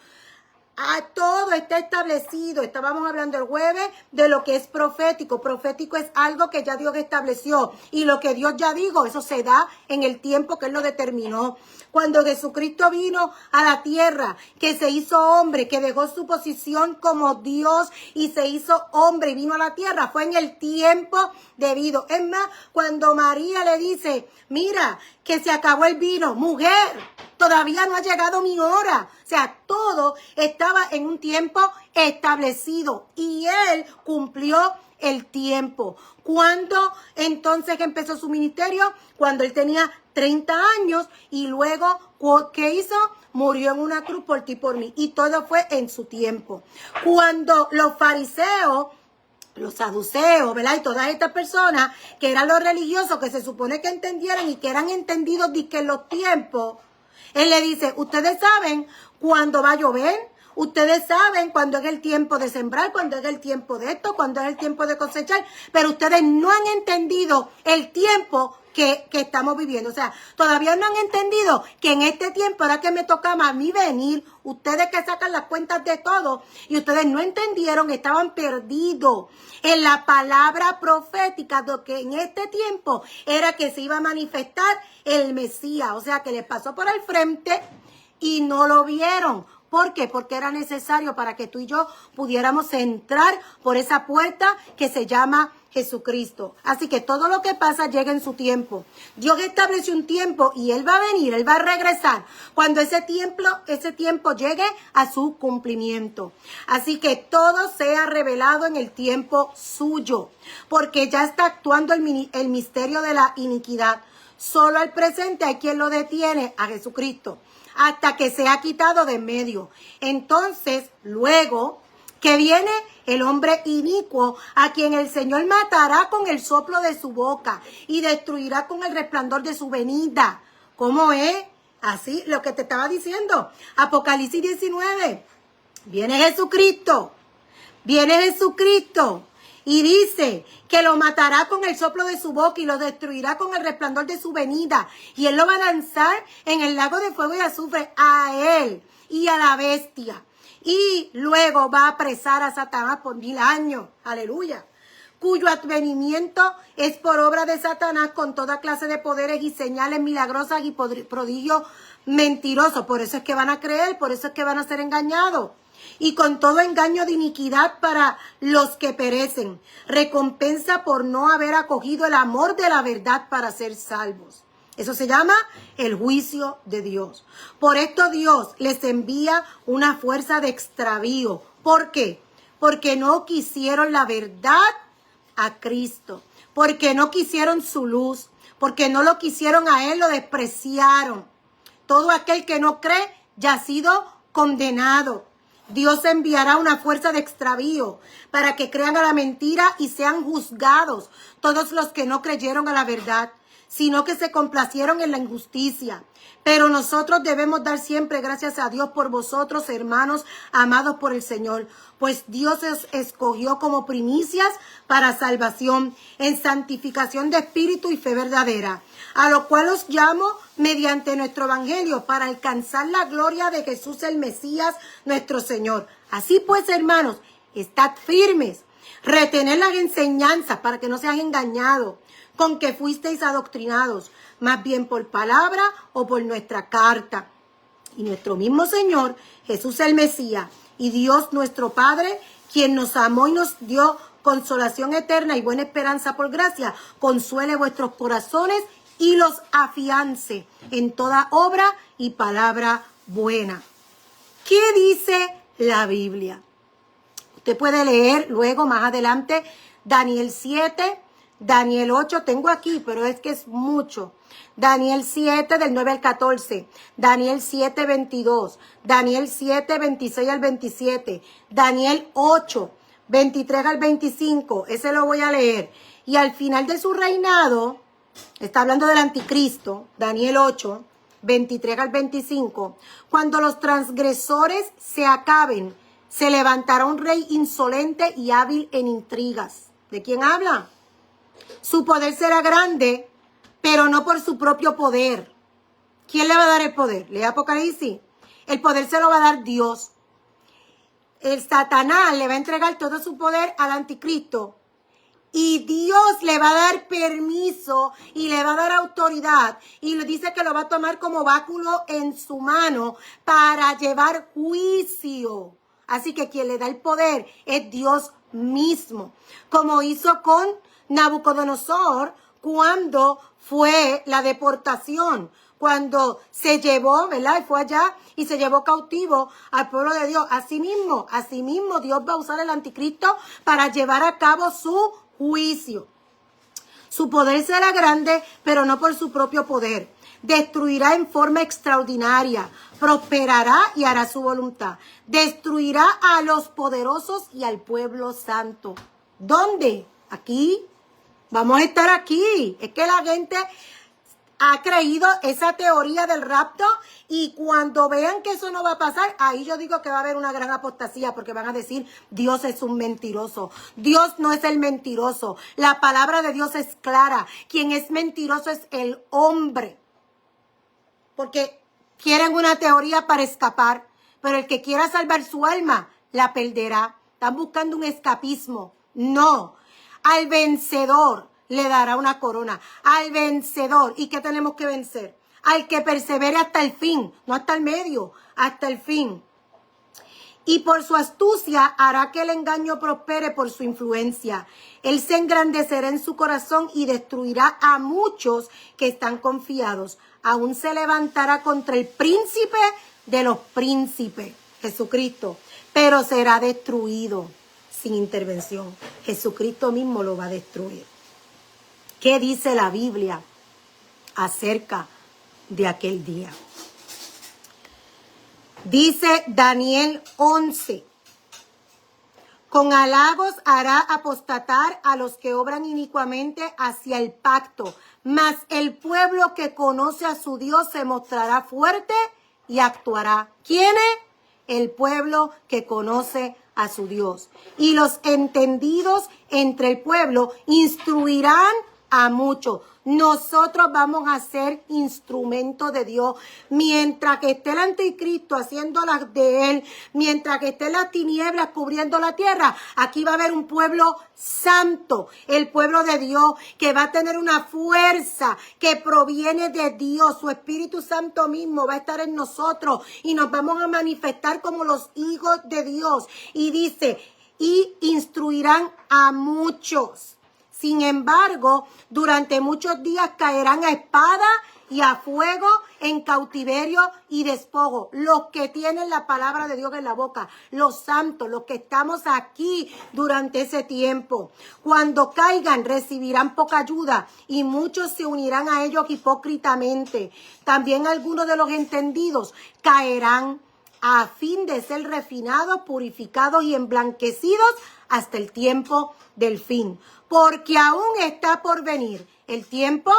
Todo está establecido. Estábamos hablando el jueves de lo que es profético. Profético es algo que ya Dios estableció. Y lo que Dios ya dijo, eso se da en el tiempo que Él lo determinó. Cuando Jesucristo vino a la tierra, que se hizo hombre, que dejó su posición como Dios y se hizo hombre y vino a la tierra, fue en el tiempo debido. Es más, cuando María le dice, mira, que se acabó el vino, mujer, todavía no ha llegado mi hora. O sea, todo estaba en un tiempo establecido y Él cumplió el tiempo. ¿Cuándo entonces empezó su ministerio? Cuando Él tenía 30 años y luego, ¿qué hizo? Murió en una cruz por ti y por mí. Y todo fue en su tiempo. Cuando los fariseos, los saduceos, ¿verdad? Y todas estas personas que eran los religiosos que se supone que entendieran y que eran entendidos de que en los tiempos, Él le dice, ustedes saben cuándo va a llover, ustedes saben cuándo es el tiempo de sembrar, cuándo es el tiempo de esto, cuándo es el tiempo de cosechar, pero ustedes no han entendido el tiempo que estamos viviendo. O sea, todavía no han entendido que en este tiempo era que me tocaba a mí venir, ustedes que sacan las cuentas de todo, y ustedes no entendieron, estaban perdidos en la palabra profética de que en este tiempo era que se iba a manifestar el Mesías. O sea, que les pasó por el frente y no lo vieron. ¿Por qué? Porque era necesario para que tú y yo pudiéramos entrar por esa puerta que se llama Jesucristo. Así que todo lo que pasa llega en su tiempo. Dios estableció un tiempo y Él va a venir, Él va a regresar cuando ese tiempo llegue a su cumplimiento. Así que todo sea revelado en el tiempo suyo, porque ya está actuando el misterio de la iniquidad. Solo al presente hay quien lo detiene, a Jesucristo, hasta que sea quitado de en medio. Entonces, luego que viene el hombre inicuo, a quien el Señor matará con el soplo de su boca y destruirá con el resplandor de su venida. ¿Cómo es? Así, lo que te estaba diciendo. Apocalipsis 19. Viene Jesucristo. Y dice que lo matará con el soplo de su boca y lo destruirá con el resplandor de su venida. Y Él lo va a lanzar en el lago de fuego y azufre, a Él y a la bestia. Y luego va a apresar a Satanás por 1000 años. Aleluya. Cuyo advenimiento es por obra de Satanás con toda clase de poderes y señales milagrosas y prodigios mentirosos. Por eso es que van a creer, por eso es que van a ser engañados. Y con todo engaño de iniquidad para los que perecen. Recompensa por no haber acogido el amor de la verdad para ser salvos. Eso se llama el juicio de Dios. Por esto Dios les envía una fuerza de extravío. ¿Por qué? Porque no quisieron la verdad a Cristo. Porque no quisieron su luz. Porque no lo quisieron a Él, lo despreciaron. Todo aquel que no cree ya ha sido condenado. Dios enviará una fuerza de extravío para que crean a la mentira y sean juzgados todos los que no creyeron a la verdad, sino que se complacieron en la injusticia. Pero nosotros debemos dar siempre gracias a Dios por vosotros, hermanos, amados por el Señor, pues Dios os escogió como primicias para salvación, en santificación de espíritu y fe verdadera, a lo cual os llamo mediante nuestro evangelio, para alcanzar la gloria de Jesús el Mesías, nuestro Señor. Así pues, hermanos, estad firmes, retened las enseñanzas para que no sean engañados, con que fuisteis adoctrinados, más bien por palabra o por nuestra carta. Y nuestro mismo Señor, Jesús el Mesías, y Dios nuestro Padre, quien nos amó y nos dio consolación eterna y buena esperanza por gracia, consuele vuestros corazones y los afiance en toda obra y palabra buena. ¿Qué dice la Biblia? Usted puede leer luego más adelante Daniel 7, Daniel 8, tengo aquí, pero es que es mucho. Daniel 7 del 9 al 14, Daniel 7, 22, Daniel 7, 26 al 27, Daniel 8, 23 al 25, ese lo voy a leer. Y al final de su reinado, está hablando del anticristo, Daniel 8, 23 al 25, cuando los transgresores se acaben, se levantará un rey insolente y hábil en intrigas. ¿De quién habla? Su poder será grande, pero no por su propio poder. ¿Quién le va a dar el poder? Lee Apocalipsis. El poder se lo va a dar Dios. El Satanás le va a entregar todo su poder al anticristo. Y Dios le va a dar permiso y le va a dar autoridad. Y le dice que lo va a tomar como báculo en su mano para llevar juicio. Así que quien le da el poder es Dios mismo. Como hizo con Nabucodonosor cuando fue la deportación. Cuando se llevó, ¿verdad? Y fue allá y se llevó cautivo al pueblo de Dios. Asimismo, Dios va a usar el anticristo para llevar a cabo su juicio. Su poder será grande, pero no por su propio poder. Destruirá en forma extraordinaria, prosperará y hará su voluntad. Destruirá a los poderosos y al pueblo santo. ¿Dónde? Aquí. Vamos a estar aquí. Es que la gente ha creído esa teoría del rapto y cuando vean que eso no va a pasar, ahí yo digo que va a haber una gran apostasía porque van a decir, Dios es un mentiroso. Dios no es el mentiroso. La palabra de Dios es clara. Quien es mentiroso es el hombre. Porque quieren una teoría para escapar, pero el que quiera salvar su alma, la perderá. Están buscando un escapismo. No. Al vencedor le dará una corona. Al vencedor. ¿Y qué tenemos que vencer? Al que persevere hasta el fin. No hasta el medio, hasta el fin. Y por su astucia hará que el engaño prospere por su influencia. Él se engrandecerá en su corazón y destruirá a muchos que están confiados. Aún se levantará contra el príncipe de los príncipes, Jesucristo, pero será destruido sin intervención. Jesucristo mismo lo va a destruir. ¿Qué dice la Biblia acerca de aquel día? Dice Daniel 11, con halagos hará apostatar a los que obran inicuamente hacia el pacto, mas el pueblo que conoce a su Dios se mostrará fuerte y actuará. ¿Quién es? El pueblo que conoce a su Dios. Y los entendidos entre el pueblo instruirán a muchos. Nosotros vamos a ser instrumentos de Dios. Mientras que esté el anticristo haciendo las de él, mientras que esté las tinieblas cubriendo la tierra, aquí va a haber un pueblo santo, el pueblo de Dios, que va a tener una fuerza que proviene de Dios. Su Espíritu Santo mismo va a estar en nosotros y nos vamos a manifestar como los hijos de Dios. Y dice, y instruirán a muchos. Sin embargo, durante muchos días caerán a espada y a fuego, en cautiverio y despojo. Los que tienen la palabra de Dios en la boca, los santos, los que estamos aquí durante ese tiempo. Cuando caigan, recibirán poca ayuda y muchos se unirán a ellos hipócritamente. También algunos de los entendidos caerán a fin de ser refinados, purificados y emblanquecidos hasta el tiempo del fin. Porque aún está por venir el tiempo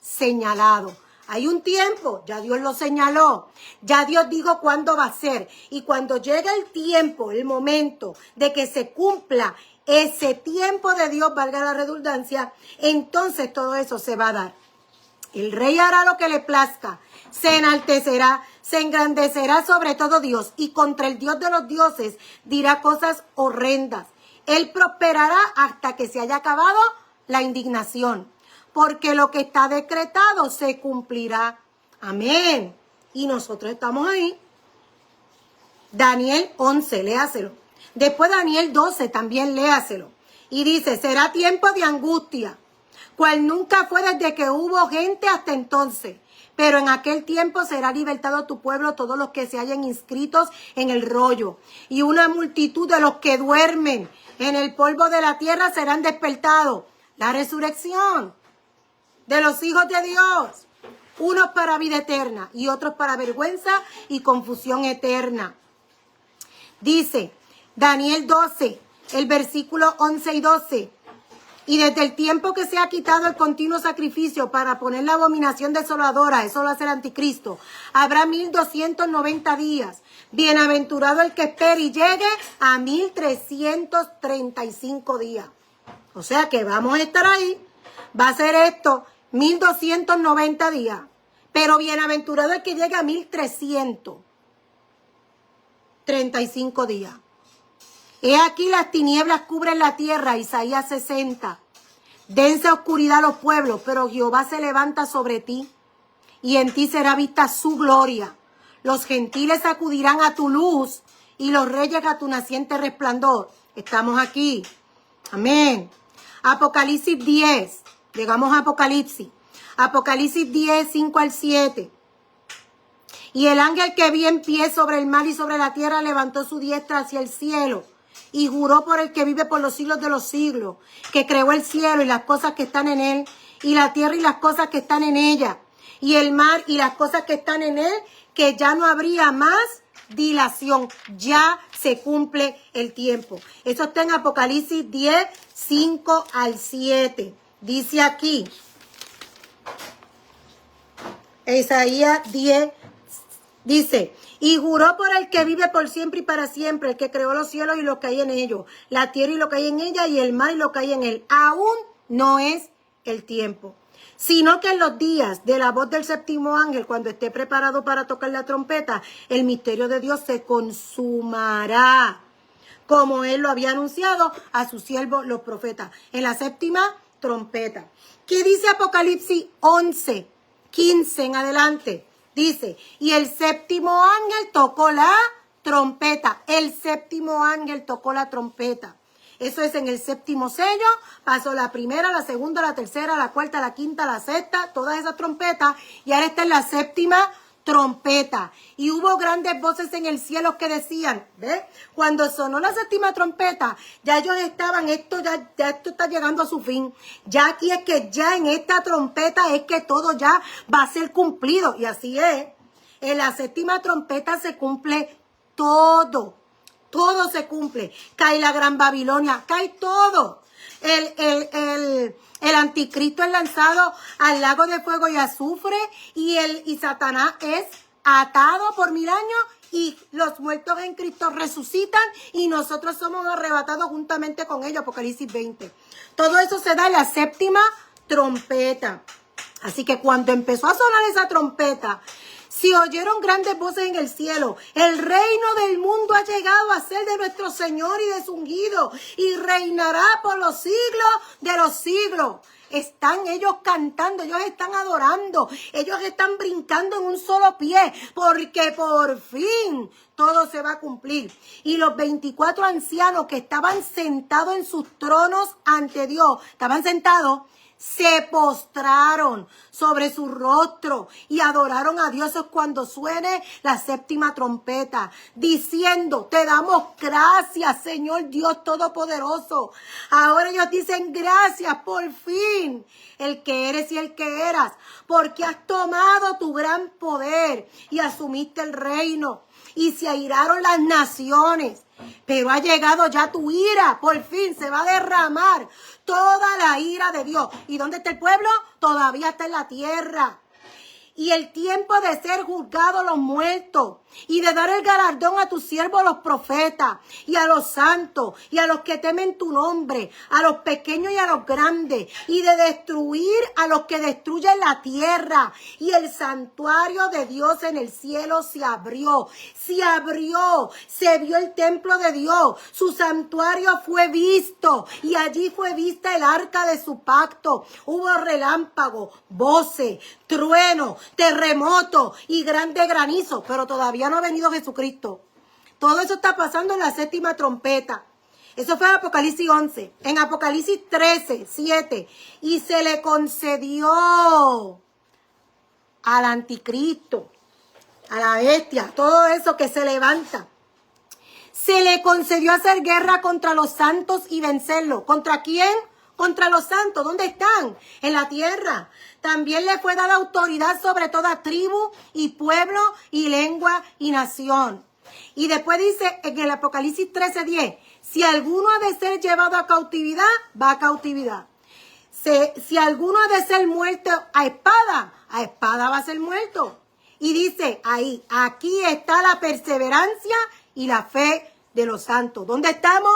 señalado. Hay un tiempo, ya Dios lo señaló, ya Dios dijo cuándo va a ser. Y cuando llega el tiempo, el momento de que se cumpla ese tiempo de Dios, valga la redundancia, entonces todo eso se va a dar. El rey hará lo que le plazca, se enaltecerá, se engrandecerá sobre todo Dios y contra el Dios de los dioses dirá cosas horrendas. Él prosperará hasta que se haya acabado la indignación, porque lo que está decretado se cumplirá. Amén. Y nosotros estamos ahí. Daniel 11, léaselo. Después Daniel 12 también léaselo. Y dice, será tiempo de angustia. cual nunca fue desde que hubo gente hasta entonces. Pero en aquel tiempo será libertado tu pueblo, todos los que se hayan inscritos en el rollo. Y una multitud de los que duermen en el polvo de la tierra serán despertados. La resurrección de los hijos de Dios. Unos para vida eterna y otros para vergüenza y confusión eterna. Dice Daniel 12, el versículo 11 y 12. Y desde el tiempo que se ha quitado el continuo sacrificio para poner la abominación desoladora, eso lo hace el anticristo, habrá 1290 días. Bienaventurado el que espere y llegue a 1335 días. O sea que vamos a estar ahí. Va a ser esto 1290 días. Pero bienaventurado el que llegue a 1335 días. He aquí las tinieblas cubren la tierra, Isaías 60. Dense oscuridad a los pueblos, pero Jehová se levanta sobre ti, y en ti será vista su gloria. Los gentiles acudirán a tu luz, y los reyes a tu naciente resplandor. Estamos aquí. Amén. Apocalipsis 10. Llegamos a Apocalipsis. Apocalipsis 10, 5 al 7. Y el ángel que vi en pie sobre el mar y sobre la tierra levantó su diestra hacia el cielo y juró por el que vive por los siglos de los siglos, que creó el cielo y las cosas que están en él, y la tierra y las cosas que están en ella, y el mar y las cosas que están en él, que ya no habría más dilación. Ya se cumple el tiempo. Eso está en Apocalipsis 10, 5 al 7. Dice aquí, Isaías 10, dice, y juró por el que vive por siempre y para siempre, el que creó los cielos y lo que hay en ellos, la tierra y lo que hay en ella, y el mar y lo que hay en él. Aún no es el tiempo, sino que en los días de la voz del séptimo ángel, cuando esté preparado para tocar la trompeta, el misterio de Dios se consumará, como él lo había anunciado a sus siervos los profetas, en la séptima trompeta. ¿Qué dice Apocalipsis 11, 15 en adelante? Dice, y el séptimo ángel tocó la trompeta. El séptimo ángel tocó la trompeta. Eso es en el séptimo sello. Pasó la primera, la segunda, la tercera, la cuarta, la quinta, la sexta, todas esas trompetas. Y ahora está en la séptima trompeta. Y hubo grandes voces en el cielo que decían, ¿ves? Cuando sonó la séptima trompeta, ya ellos estaban, esto está llegando a su fin. Ya aquí es que ya en esta trompeta es que todo ya va a ser cumplido. Y así es. En la séptima trompeta se cumple todo. Todo se cumple. Cae la gran Babilonia, cae todo. El anticristo es lanzado al lago de fuego y azufre, y Satanás es atado por 1000 años, y los muertos en Cristo resucitan y nosotros somos arrebatados juntamente con ellos. Apocalipsis 20. Todo eso se da en la séptima trompeta. Así que cuando empezó a sonar esa trompeta, se oyeron grandes voces en el cielo. El reino del mundo ha llegado a ser de nuestro Señor y de su ungido, y reinará por los siglos de los siglos. Están ellos cantando, ellos están adorando, ellos están brincando en un solo pie, porque por fin todo se va a cumplir. Y los 24 ancianos que estaban sentados en sus tronos ante Dios, estaban sentados, se postraron sobre su rostro y adoraron a Dios cuando suene la séptima trompeta, diciendo, te damos gracias, Señor Dios Todopoderoso. Ahora ellos dicen, gracias por fin, el que eres y el que eras, porque has tomado tu gran poder y asumiste el reino, y se airaron las naciones. Pero ha llegado ya tu ira, por fin se va a derramar toda la ira de Dios. ¿Y dónde está el pueblo? Todavía está en la tierra. Y el tiempo de ser juzgados los muertos, y de dar el galardón a tus siervos los profetas, y a los santos, y a los que temen tu nombre, a los pequeños y a los grandes, y de destruir a los que destruyen la tierra. Y el santuario de Dios en el cielo se abrió, se vio el templo de Dios, su santuario fue visto, y allí fue vista el arca de su pacto. Hubo relámpago, voces, trueno, terremoto y grande granizo, pero todavía no ha venido Jesucristo. Todo eso está pasando en la séptima trompeta. Eso fue en Apocalipsis 11. En Apocalipsis 13, 7. Y se le concedió al anticristo, a la bestia, todo eso que se levanta. Se le concedió hacer guerra contra los santos y vencerlos. ¿Contra quién? Contra los santos. ¿Dónde están? En la tierra. También le fue dada autoridad sobre toda tribu y pueblo y lengua y nación. Y después dice en el Apocalipsis 13:10, si alguno ha de ser llevado a cautividad, va a cautividad. Si alguno ha de ser muerto a espada va a ser muerto. Y dice ahí, aquí está la perseverancia y la fe de los santos. ¿Dónde estamos?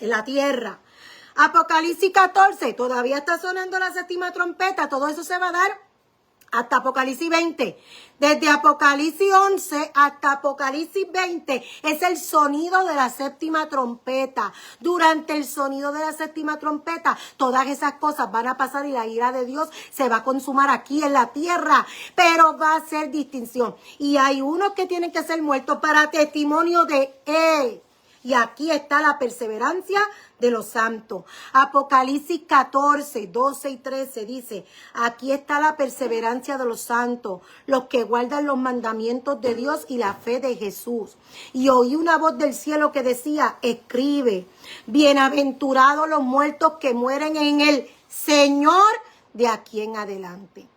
En la tierra. Apocalipsis 14, todavía está sonando la séptima trompeta. Todo eso se va a dar hasta Apocalipsis 20. Desde Apocalipsis 11 hasta Apocalipsis 20 es el sonido de la séptima trompeta. Durante el sonido de la séptima trompeta, todas esas cosas van a pasar y la ira de Dios se va a consumar aquí en la tierra. Pero va a ser distinción. Y hay unos que tienen que ser muertos para testimonio de Él. Y aquí está la perseverancia de los santos. Apocalipsis 14, 12 y 13 dice, aquí está la perseverancia de los santos, los que guardan los mandamientos de Dios y la fe de Jesús. Y oí una voz del cielo que decía, escribe, bienaventurados los muertos que mueren en el Señor de aquí en adelante.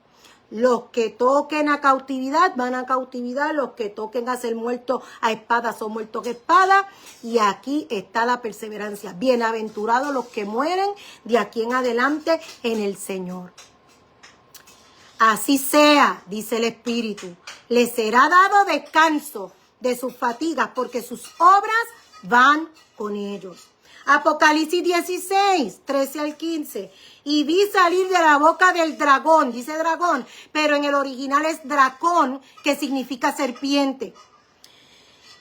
Los que toquen a cautividad van a cautividad, los que toquen a ser muertos a espada son muertos a espada. Y aquí está la perseverancia. Bienaventurados los que mueren de aquí en adelante en el Señor. Así sea, dice el Espíritu, les será dado descanso de sus fatigas porque sus obras van con ellos. Apocalipsis 16, 13 al 15. Y vi salir de la boca del dragón, dice dragón, pero en el original es dracón, que significa serpiente.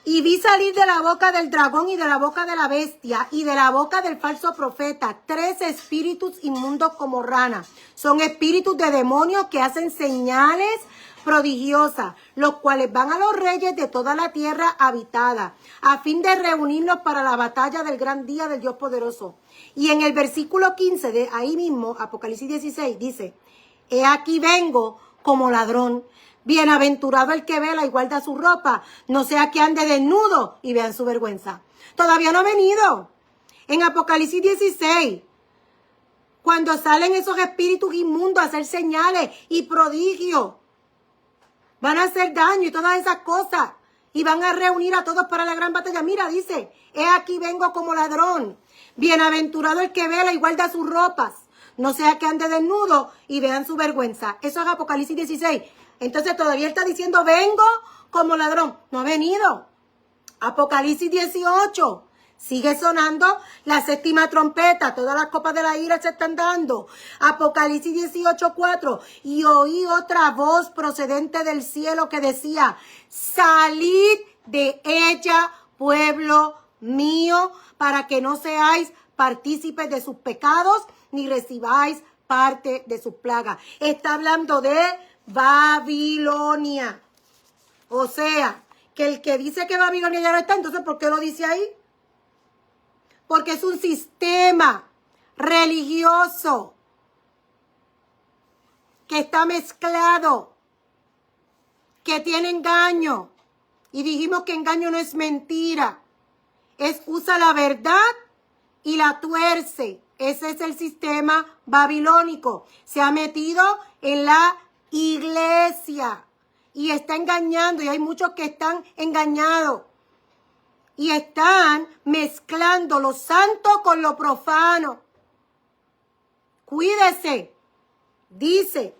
Y vi salir de la boca del dragón y de la boca de la bestia y de la boca del falso profeta 3 espíritus inmundos como ranas. Son espíritus de demonios que hacen señales prodigiosas, los cuales van a los reyes de toda la tierra habitada, a fin de reunirlos para la batalla del gran día del Dios poderoso. Y en el versículo 15 de ahí mismo, Apocalipsis 16, dice, he aquí vengo como ladrón. Bienaventurado el que vela y guarda su ropa, no sea que ande desnudo y vean su vergüenza. Todavía no ha venido. En Apocalipsis 16, cuando salen esos espíritus inmundos a hacer señales y prodigios, van a hacer daño y todas esas cosas. Y van a reunir a todos para la gran batalla. Mira, dice, he aquí vengo como ladrón. Bienaventurado el que vela y guarda sus ropas, no sea que ande desnudo y vean su vergüenza. Eso es Apocalipsis 16. Entonces todavía está diciendo, vengo como ladrón. No ha venido. Apocalipsis 18. Sigue sonando la séptima trompeta. Todas las copas de la ira se están dando. Apocalipsis 18:4. Y oí otra voz procedente del cielo que decía, salid de ella, pueblo mío, para que no seáis partícipes de sus pecados, ni recibáis parte de sus plagas. Está hablando de Babilonia. O sea, que el que dice que Babilonia ya no está, entonces ¿por qué lo dice ahí? Porque es un sistema religioso que está mezclado, que tiene engaño. Y dijimos que engaño no es mentira. Usa la verdad y la tuerce. Ese es el sistema babilónico. Se ha metido en la iglesia y está engañando. Y hay muchos que están engañados. Y están mezclando lo santo con lo profano. Cuídese. Dice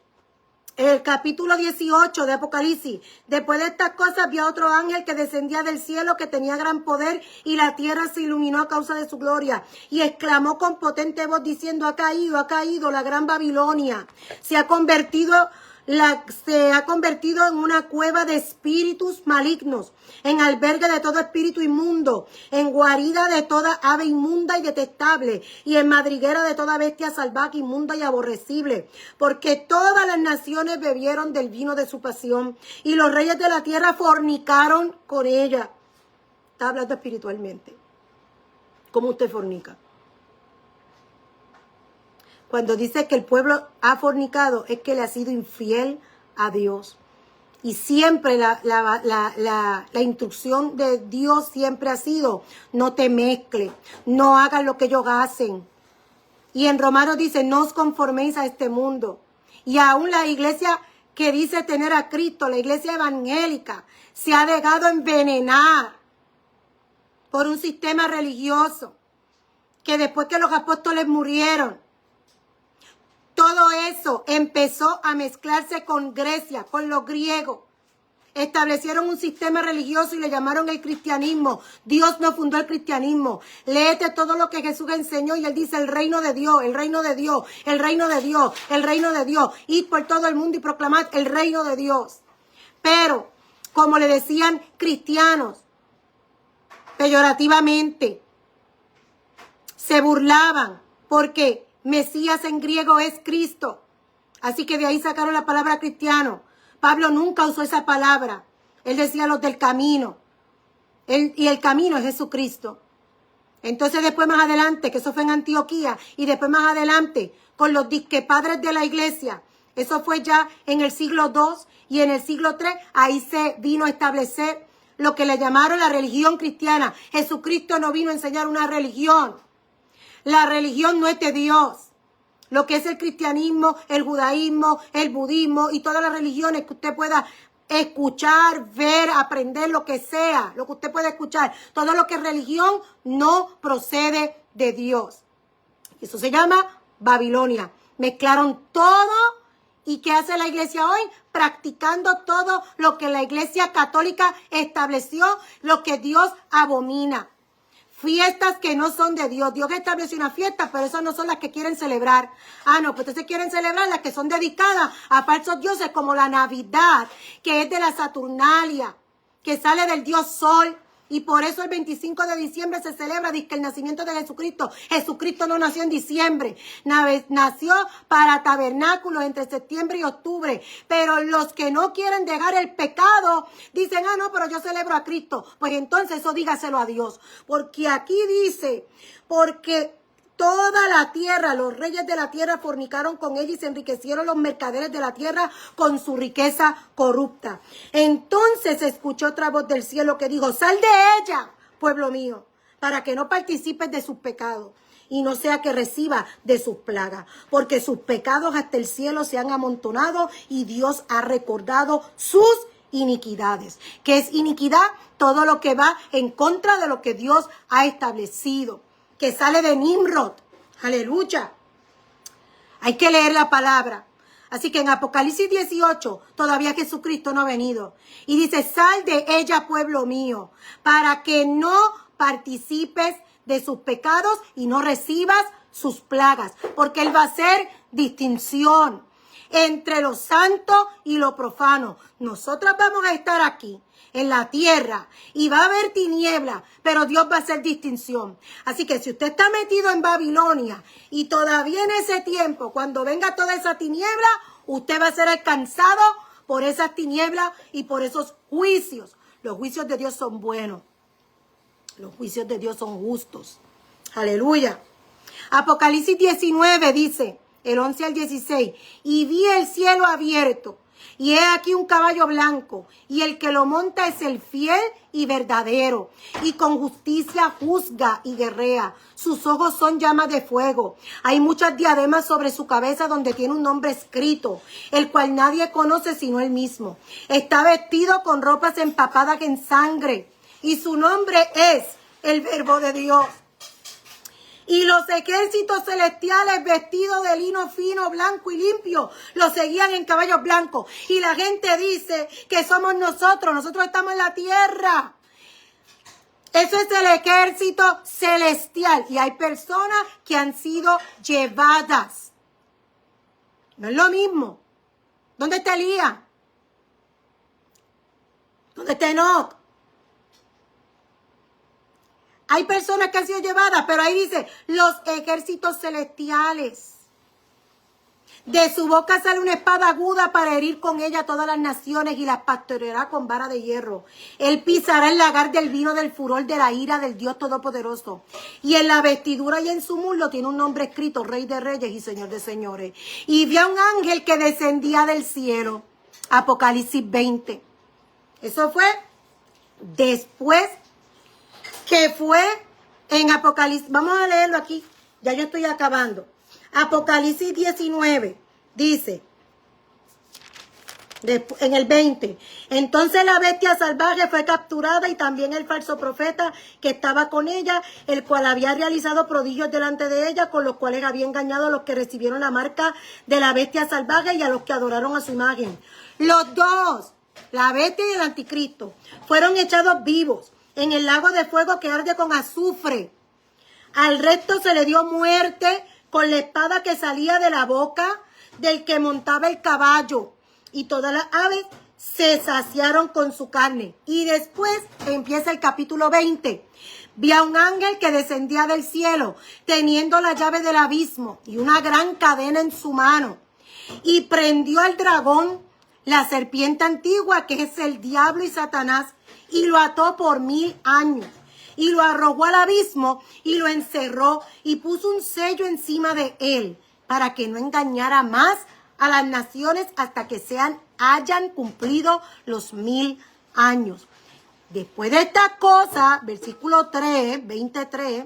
el capítulo 18 de Apocalipsis. Después de estas cosas vi a otro ángel que descendía del cielo, que tenía gran poder, y la tierra se iluminó a causa de su gloria. Y exclamó con potente voz diciendo, ha caído la gran Babilonia. Se ha convertido en una cueva de espíritus malignos, en albergue de todo espíritu inmundo, en guarida de toda ave inmunda y detestable, y en madriguera de toda bestia salvaje, inmunda y aborrecible, porque todas las naciones bebieron del vino de su pasión, y los reyes de la tierra fornicaron con ella. Está hablando espiritualmente. ¿Cómo usted fornica? Cuando dice que el pueblo ha fornicado, es que le ha sido infiel a Dios. Y siempre la instrucción de Dios siempre ha sido, no te mezcles, no hagas lo que ellos hacen. Y en Romanos dice, no os conforméis a este mundo. Y aún la iglesia que dice tener a Cristo, la iglesia evangélica, se ha dejado envenenar por un sistema religioso, que después que los apóstoles murieron, todo eso empezó a mezclarse con Grecia, con los griegos. Establecieron un sistema religioso y le llamaron el cristianismo. Dios no fundó el cristianismo. Léete todo lo que Jesús enseñó y él dice el reino de Dios, el reino de Dios, el reino de Dios, el reino de Dios. Id por todo el mundo y proclamad el reino de Dios. Pero, como le decían cristianos, peyorativamente, se burlaban porque Mesías en griego es Cristo. Así que de ahí sacaron la palabra cristiano. Pablo nunca usó esa palabra. Él decía los del camino. Y el camino es Jesucristo. Entonces después más adelante, que eso fue en Antioquía, y después más adelante con los disque padres de la iglesia, eso fue ya en el siglo II y en el siglo III, ahí se vino a establecer lo que le llamaron la religión cristiana. Jesucristo no vino a enseñar una religión. La religión no es de Dios. Lo que es el cristianismo, el judaísmo, el budismo y todas las religiones que usted pueda escuchar, ver, aprender, lo que sea, lo que usted pueda escuchar. Todo lo que es religión no procede de Dios. Eso se llama Babilonia. Mezclaron todo. ¿Y qué hace la iglesia hoy? Practicando todo lo que la iglesia católica estableció, lo que Dios abomina. Fiestas que no son de Dios. Dios estableció una fiesta, pero esas no son las que quieren celebrar. Ah, no, pues entonces quieren celebrar las que son dedicadas a falsos dioses, como la Navidad, que es de la Saturnalia, que sale del dios Sol. Y por eso el 25 de diciembre se celebra el nacimiento de Jesucristo. Jesucristo no nació en diciembre. Nació para tabernáculos entre septiembre y octubre. Pero los que no quieren dejar el pecado dicen, ah, no, pero yo celebro a Cristo. Pues entonces eso dígaselo a Dios. Porque aquí dice, porque toda la tierra, los reyes de la tierra fornicaron con ella y se enriquecieron los mercaderes de la tierra con su riqueza corrupta. Entonces escuchó otra voz del cielo que dijo, sal de ella, pueblo mío, para que no participes de sus pecados y no sea que reciba de sus plagas, porque sus pecados hasta el cielo se han amontonado y Dios ha recordado sus iniquidades. ¿Qué es iniquidad? Todo lo que va en contra de lo que Dios ha establecido, que sale de Nimrod. Aleluya. Hay que leer la palabra. Así que en Apocalipsis 18 todavía Jesucristo no ha venido. Y dice, sal de ella, pueblo mío, para que no participes de sus pecados y no recibas sus plagas. Porque Él va a hacer distinción entre lo santo y lo profano. Nosotras vamos a estar aquí en la tierra y va a haber tiniebla, pero Dios va a hacer distinción. Así que si usted está metido en Babilonia y todavía en ese tiempo, cuando venga toda esa tiniebla, usted va a ser alcanzado por esas tinieblas y por esos juicios. Los juicios de Dios son buenos. Los juicios de Dios son justos. Aleluya. Apocalipsis 19 dice, el 11 al 16, y vi el cielo abierto, y he aquí un caballo blanco, y el que lo monta es el fiel y verdadero, y con justicia juzga y guerrea. Sus ojos son llamas de fuego. Hay muchas diademas sobre su cabeza donde tiene un nombre escrito, el cual nadie conoce sino él mismo. Está vestido con ropas empapadas en sangre, y su nombre es el Verbo de Dios. Y los ejércitos celestiales vestidos de lino fino, blanco y limpio, los seguían en caballos blancos. Y la gente dice que somos nosotros estamos en la tierra. Eso es el ejército celestial. Y hay personas que han sido llevadas. No es lo mismo. ¿Dónde está Elías? ¿Dónde está Enoc? Hay personas que han sido llevadas, pero ahí dice los ejércitos celestiales. De su boca sale una espada aguda para herir con ella a todas las naciones y las pastoreará con vara de hierro. Él pisará el lagar del vino del furor de la ira del Dios Todopoderoso. Y en la vestidura y en su muslo tiene un nombre escrito, Rey de Reyes y Señor de Señores. Y vi a un ángel que descendía del cielo. Apocalipsis 20. Eso fue después que fue en Apocalipsis. Vamos a leerlo aquí. Ya yo estoy acabando. Apocalipsis 19 dice, en el 20, entonces la bestia salvaje fue capturada y también el falso profeta que estaba con ella, el cual había realizado prodigios delante de ella, con los cuales había engañado a los que recibieron la marca de la bestia salvaje y a los que adoraron a su imagen. Los dos, la bestia y el anticristo, fueron echados vivos en el lago de fuego que arde con azufre. Al resto se le dio muerte con la espada que salía de la boca del que montaba el caballo. Y todas las aves se saciaron con su carne. Y después empieza el capítulo 20. Vi a un ángel que descendía del cielo, teniendo la llave del abismo y una gran cadena en su mano. Y prendió al dragón, la serpiente antigua, que es el diablo y Satanás, y lo ató por 1000 años. Y lo arrojó al abismo y lo encerró y puso un sello encima de él para que no engañara más a las naciones hasta que hayan cumplido los 1000 años. Después de esta cosa, versículo 3, 23,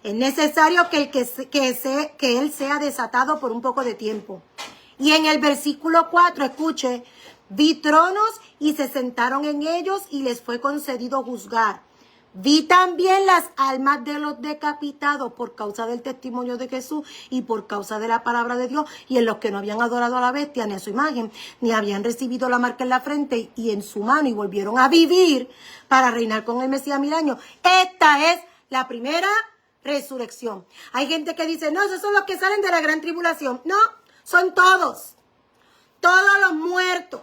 es necesario que él sea desatado por un poco de tiempo. Y en el versículo 4, escuche, vi tronos y se sentaron en ellos y les fue concedido juzgar. Vi también las almas de los decapitados por causa del testimonio de Jesús y por causa de la palabra de Dios, y en los que no habían adorado a la bestia ni a su imagen, ni habían recibido la marca en la frente y en su mano, y volvieron a vivir para reinar con el Mesías 1000 años. Esta es la primera resurrección. Hay gente que dice, no, esos son los que salen de la gran tribulación. No, son todos los muertos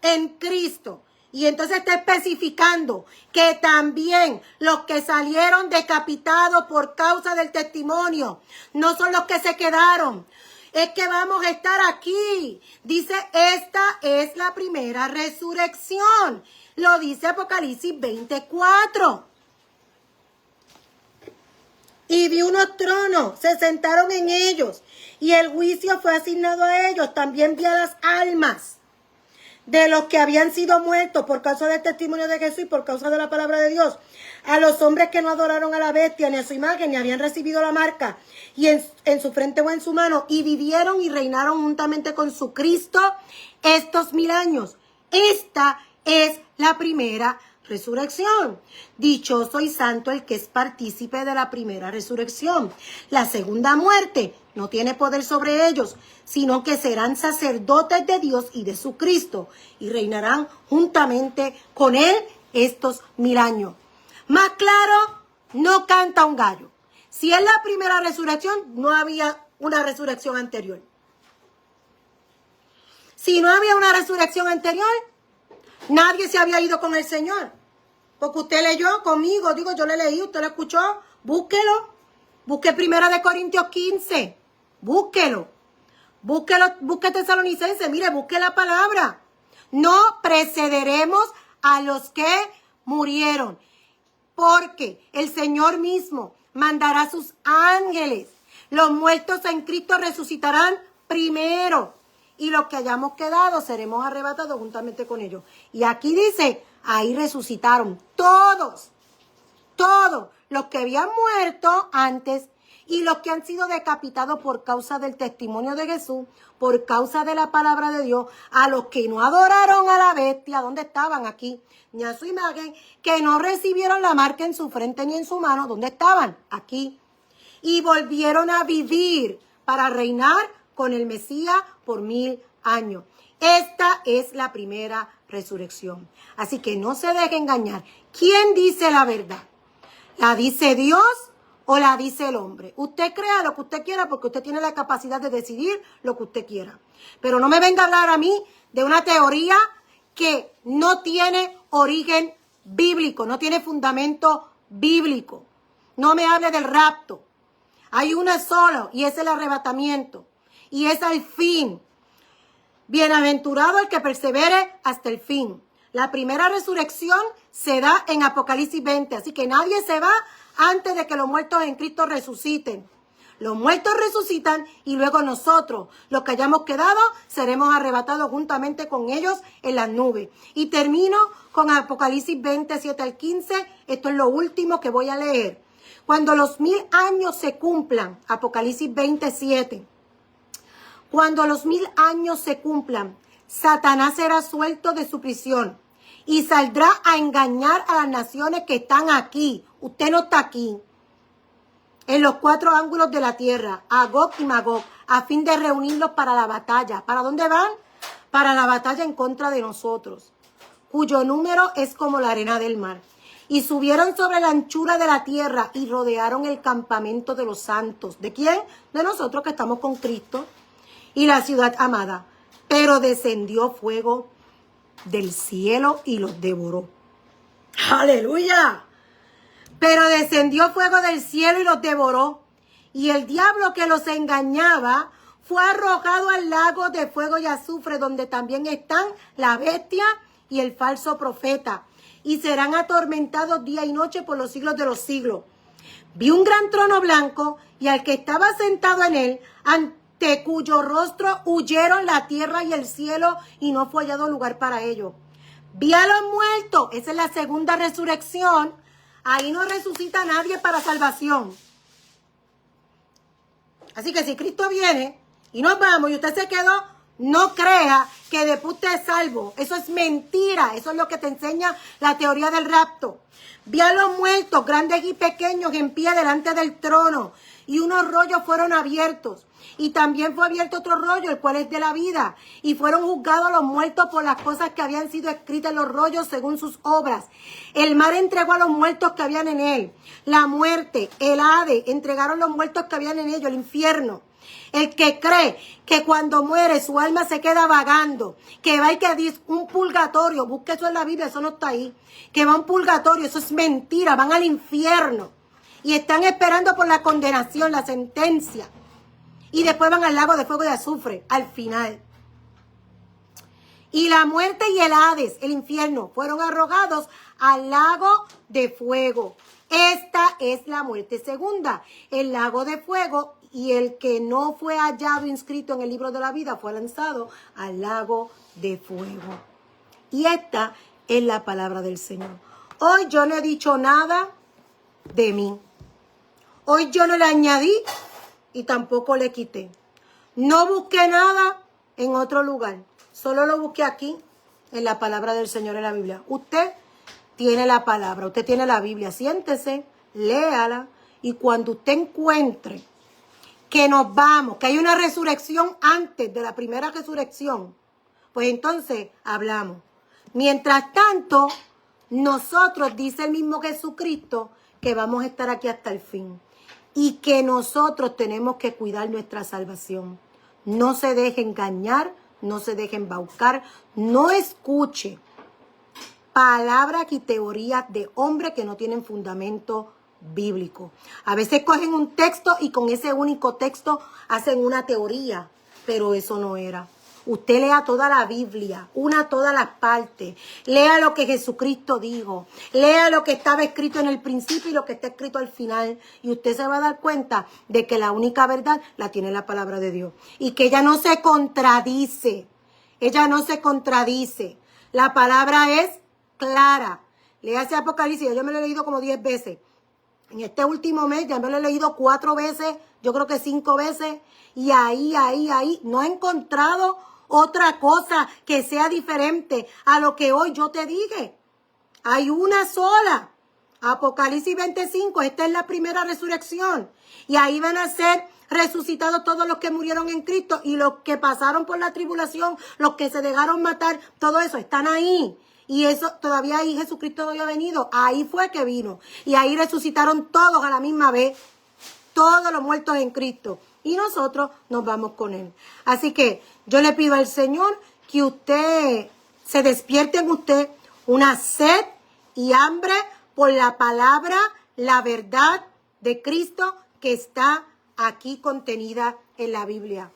en Cristo. Y entonces está especificando que también los que salieron decapitados por causa del testimonio no son los que se quedaron. Es que vamos a estar aquí. Dice, esta es la primera resurrección. Lo dice Apocalipsis 24. Y vi unos tronos, se sentaron en ellos, y el juicio fue asignado a ellos. También vi a las almas de los que habían sido muertos por causa del testimonio de Jesús y por causa de la palabra de Dios, a los hombres que no adoraron a la bestia ni a su imagen, ni habían recibido la marca y en su frente o en su mano, y vivieron y reinaron juntamente con su Cristo estos 1000 años. Esta es la primera resurrección. Dichoso y santo el que es partícipe de la primera resurrección. La segunda muerte no tiene poder sobre ellos, sino que serán sacerdotes de Dios y de su Cristo, y reinarán juntamente con él estos 1000 años. Más claro, no canta un gallo. Si es la primera resurrección, no había una resurrección anterior. Si no había una resurrección anterior, nadie se había ido con el Señor. Porque usted leyó conmigo, digo, yo le leí, usted lo escuchó, búsquelo. Busque 1 Corintios 15. Búsquelo. Busque Tesalonicenses, mire, busque la palabra. No precederemos a los que murieron, porque el Señor mismo mandará a sus ángeles. Los muertos en Cristo resucitarán primero, y los que hayamos quedado seremos arrebatados juntamente con ellos. Y aquí dice, ahí resucitaron todos los que habían muerto antes y los que han sido decapitados por causa del testimonio de Jesús, por causa de la palabra de Dios, a los que no adoraron a la bestia, ¿dónde estaban? Aquí, ni a su imagen, que no recibieron la marca en su frente ni en su mano, ¿dónde estaban? Aquí. Y volvieron a vivir para reinar con el Mesías por 1000 años. Esta es la primera resurrección. Así que no se deje engañar. ¿Quién dice la verdad? ¿La dice Dios o la dice el hombre? Usted crea lo que usted quiera porque usted tiene la capacidad de decidir lo que usted quiera. Pero no me venga a hablar a mí de una teoría que no tiene origen bíblico, no tiene fundamento bíblico. No me hable del rapto. Hay uno solo y es el arrebatamiento. y es al fin. Bienaventurado el que persevere hasta el fin. La primera resurrección se da en Apocalipsis 20, así que nadie se va antes de que los muertos en Cristo resuciten. Los muertos resucitan y luego nosotros, los que hayamos quedado, seremos arrebatados juntamente con ellos en las nubes. Y termino con Apocalipsis 20, 7 al 15. Esto es lo último que voy a leer. Cuando los 1000 años se cumplan, Apocalipsis 27, cuando los 1000 años se cumplan, Satanás será suelto de su prisión y saldrá a engañar a las naciones que están aquí. Usted no está aquí. En los 4 ángulos de la tierra, a Gog y Magog, a fin de reunirlos para la batalla. ¿Para dónde van? Para la batalla en contra de nosotros, cuyo número es como la arena del mar. Y subieron sobre la anchura de la tierra y rodearon el campamento de los santos. ¿De quién? De nosotros que estamos con Cristo. Y la ciudad amada. Pero descendió fuego del cielo y los devoró. ¡Aleluya! Pero descendió fuego del cielo y los devoró. Y el diablo que los engañaba fue arrojado al lago de fuego y azufre, donde también están la bestia y el falso profeta. Y serán atormentados día y noche por los siglos de los siglos. Vi un gran trono blanco y al que estaba sentado en él, ante cuyo rostro huyeron la tierra y el cielo, y no fue hallado lugar para ellos. Vi a los muertos. Esa es la segunda resurrección. Ahí no resucita nadie para salvación. Así que si Cristo viene y nos vamos y usted se quedó, no crea que después usted es salvo. Eso es mentira. Eso es lo que te enseña la teoría del rapto. Vi a los muertos, grandes y pequeños, en pie delante del trono. Y unos rollos fueron abiertos. Y también fue abierto otro rollo, el cual es de la vida. Y fueron juzgados los muertos por las cosas que habían sido escritas en los rollos según sus obras. El mar entregó a los muertos que habían en él. La muerte, el Hades, entregaron los muertos que habían en ellos, el infierno. El que cree que cuando muere su alma se queda vagando, que va y que dice un purgatorio, busque eso en la Biblia, eso no está ahí, que va a un purgatorio, eso es mentira, van al infierno y están esperando por la condenación, la sentencia, y después van al lago de fuego y azufre, al final. Y la muerte y el Hades, el infierno, fueron arrojados al lago de fuego. Esta es la muerte segunda, el lago de fuego. Y el que no fue hallado inscrito en el libro de la vida fue lanzado al lago de fuego. Y esta es la palabra del Señor. Hoy yo no he dicho nada de mí. Hoy yo no le añadí y tampoco le quité. No busqué nada en otro lugar. Solo lo busqué aquí en la palabra del Señor en la Biblia. Usted tiene la palabra, usted tiene la Biblia. Siéntese, léala y cuando usted encuentre que nos vamos, que hay una resurrección antes de la primera resurrección, pues entonces hablamos. Mientras tanto, nosotros, dice el mismo Jesucristo, que vamos a estar aquí hasta el fin. Y que nosotros tenemos que cuidar nuestra salvación. No se deje engañar, no se deje embaucar, no escuche palabras y teorías de hombres que no tienen fundamento bíblico. A veces cogen un texto y con ese único texto hacen una teoría, pero eso no era. Usted lea toda la Biblia, una todas las partes, lea lo que Jesucristo dijo, lea lo que estaba escrito en el principio y lo que está escrito al final, y usted se va a dar cuenta de que la única verdad la tiene la palabra de Dios, y que ella no se contradice, la palabra es clara. Lea ese Apocalipsis, yo me lo he leído como 10 veces. En este último mes ya me lo he leído 4 veces, yo creo que 5 veces, y ahí, no he encontrado otra cosa que sea diferente a lo que hoy yo te dije. Hay una sola, Apocalipsis 25, esta es la primera resurrección, y ahí van a ser resucitados todos los que murieron en Cristo, y los que pasaron por la tribulación, los que se dejaron matar, todo eso, están ahí. Y eso, todavía ahí Jesucristo no había venido. Ahí fue que vino. Y ahí resucitaron todos a la misma vez. Todos los muertos en Cristo. Y nosotros nos vamos con Él. Así que yo le pido al Señor que usted se despierte en usted una sed y hambre por la palabra, la verdad de Cristo que está aquí contenida en la Biblia.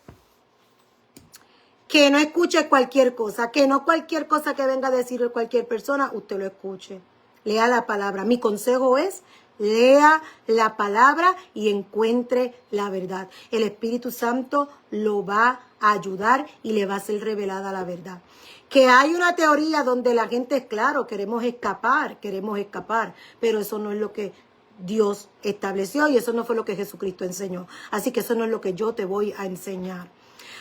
Que no escuche cualquier cosa, que no cualquier cosa que venga a decir cualquier persona, usted lo escuche. Lea la palabra. Mi consejo es, lea la palabra y encuentre la verdad. El Espíritu Santo lo va a ayudar y le va a ser revelada la verdad. Que hay una teoría donde la gente es claro, queremos escapar, pero eso no es lo que Dios estableció y eso no fue lo que Jesucristo enseñó. Así que eso no es lo que yo te voy a enseñar.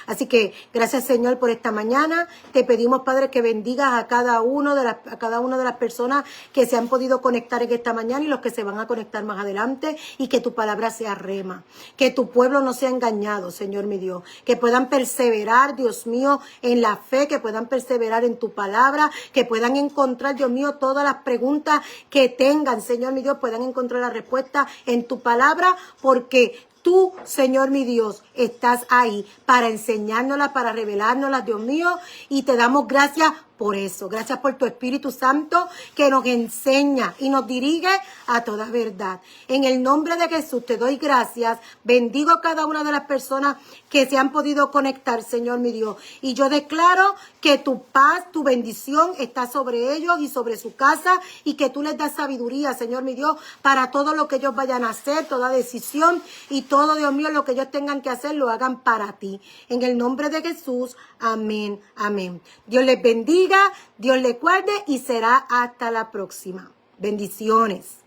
Así que gracias, Señor, por esta mañana. Te pedimos, Padre, que bendigas a cada una de las personas que se han podido conectar en esta mañana y los que se van a conectar más adelante, y que tu palabra sea rema, que tu pueblo no sea engañado, Señor mi Dios, que puedan perseverar, Dios mío, en la fe, que puedan perseverar en tu palabra, que puedan encontrar, Dios mío, todas las preguntas que tengan, Señor mi Dios, puedan encontrar la respuesta en tu palabra, porque tú, Señor mi Dios, estás ahí para enseñárnoslas, para revelárnoslas, Dios mío, y te damos gracias por eso. Gracias por tu Espíritu Santo que nos enseña y nos dirige a toda verdad. En el nombre de Jesús te doy gracias. Bendigo a cada una de las personas que se han podido conectar, Señor mi Dios. Y yo declaro que tu paz, tu bendición está sobre ellos y sobre su casa, y que tú les das sabiduría, Señor mi Dios, para todo lo que ellos vayan a hacer, toda decisión y todo, Dios mío, lo que ellos tengan que hacer, lo hagan para ti. En el nombre de Jesús, amén, amén. Dios les bendiga, Dios les guarde y será hasta la próxima. Bendiciones.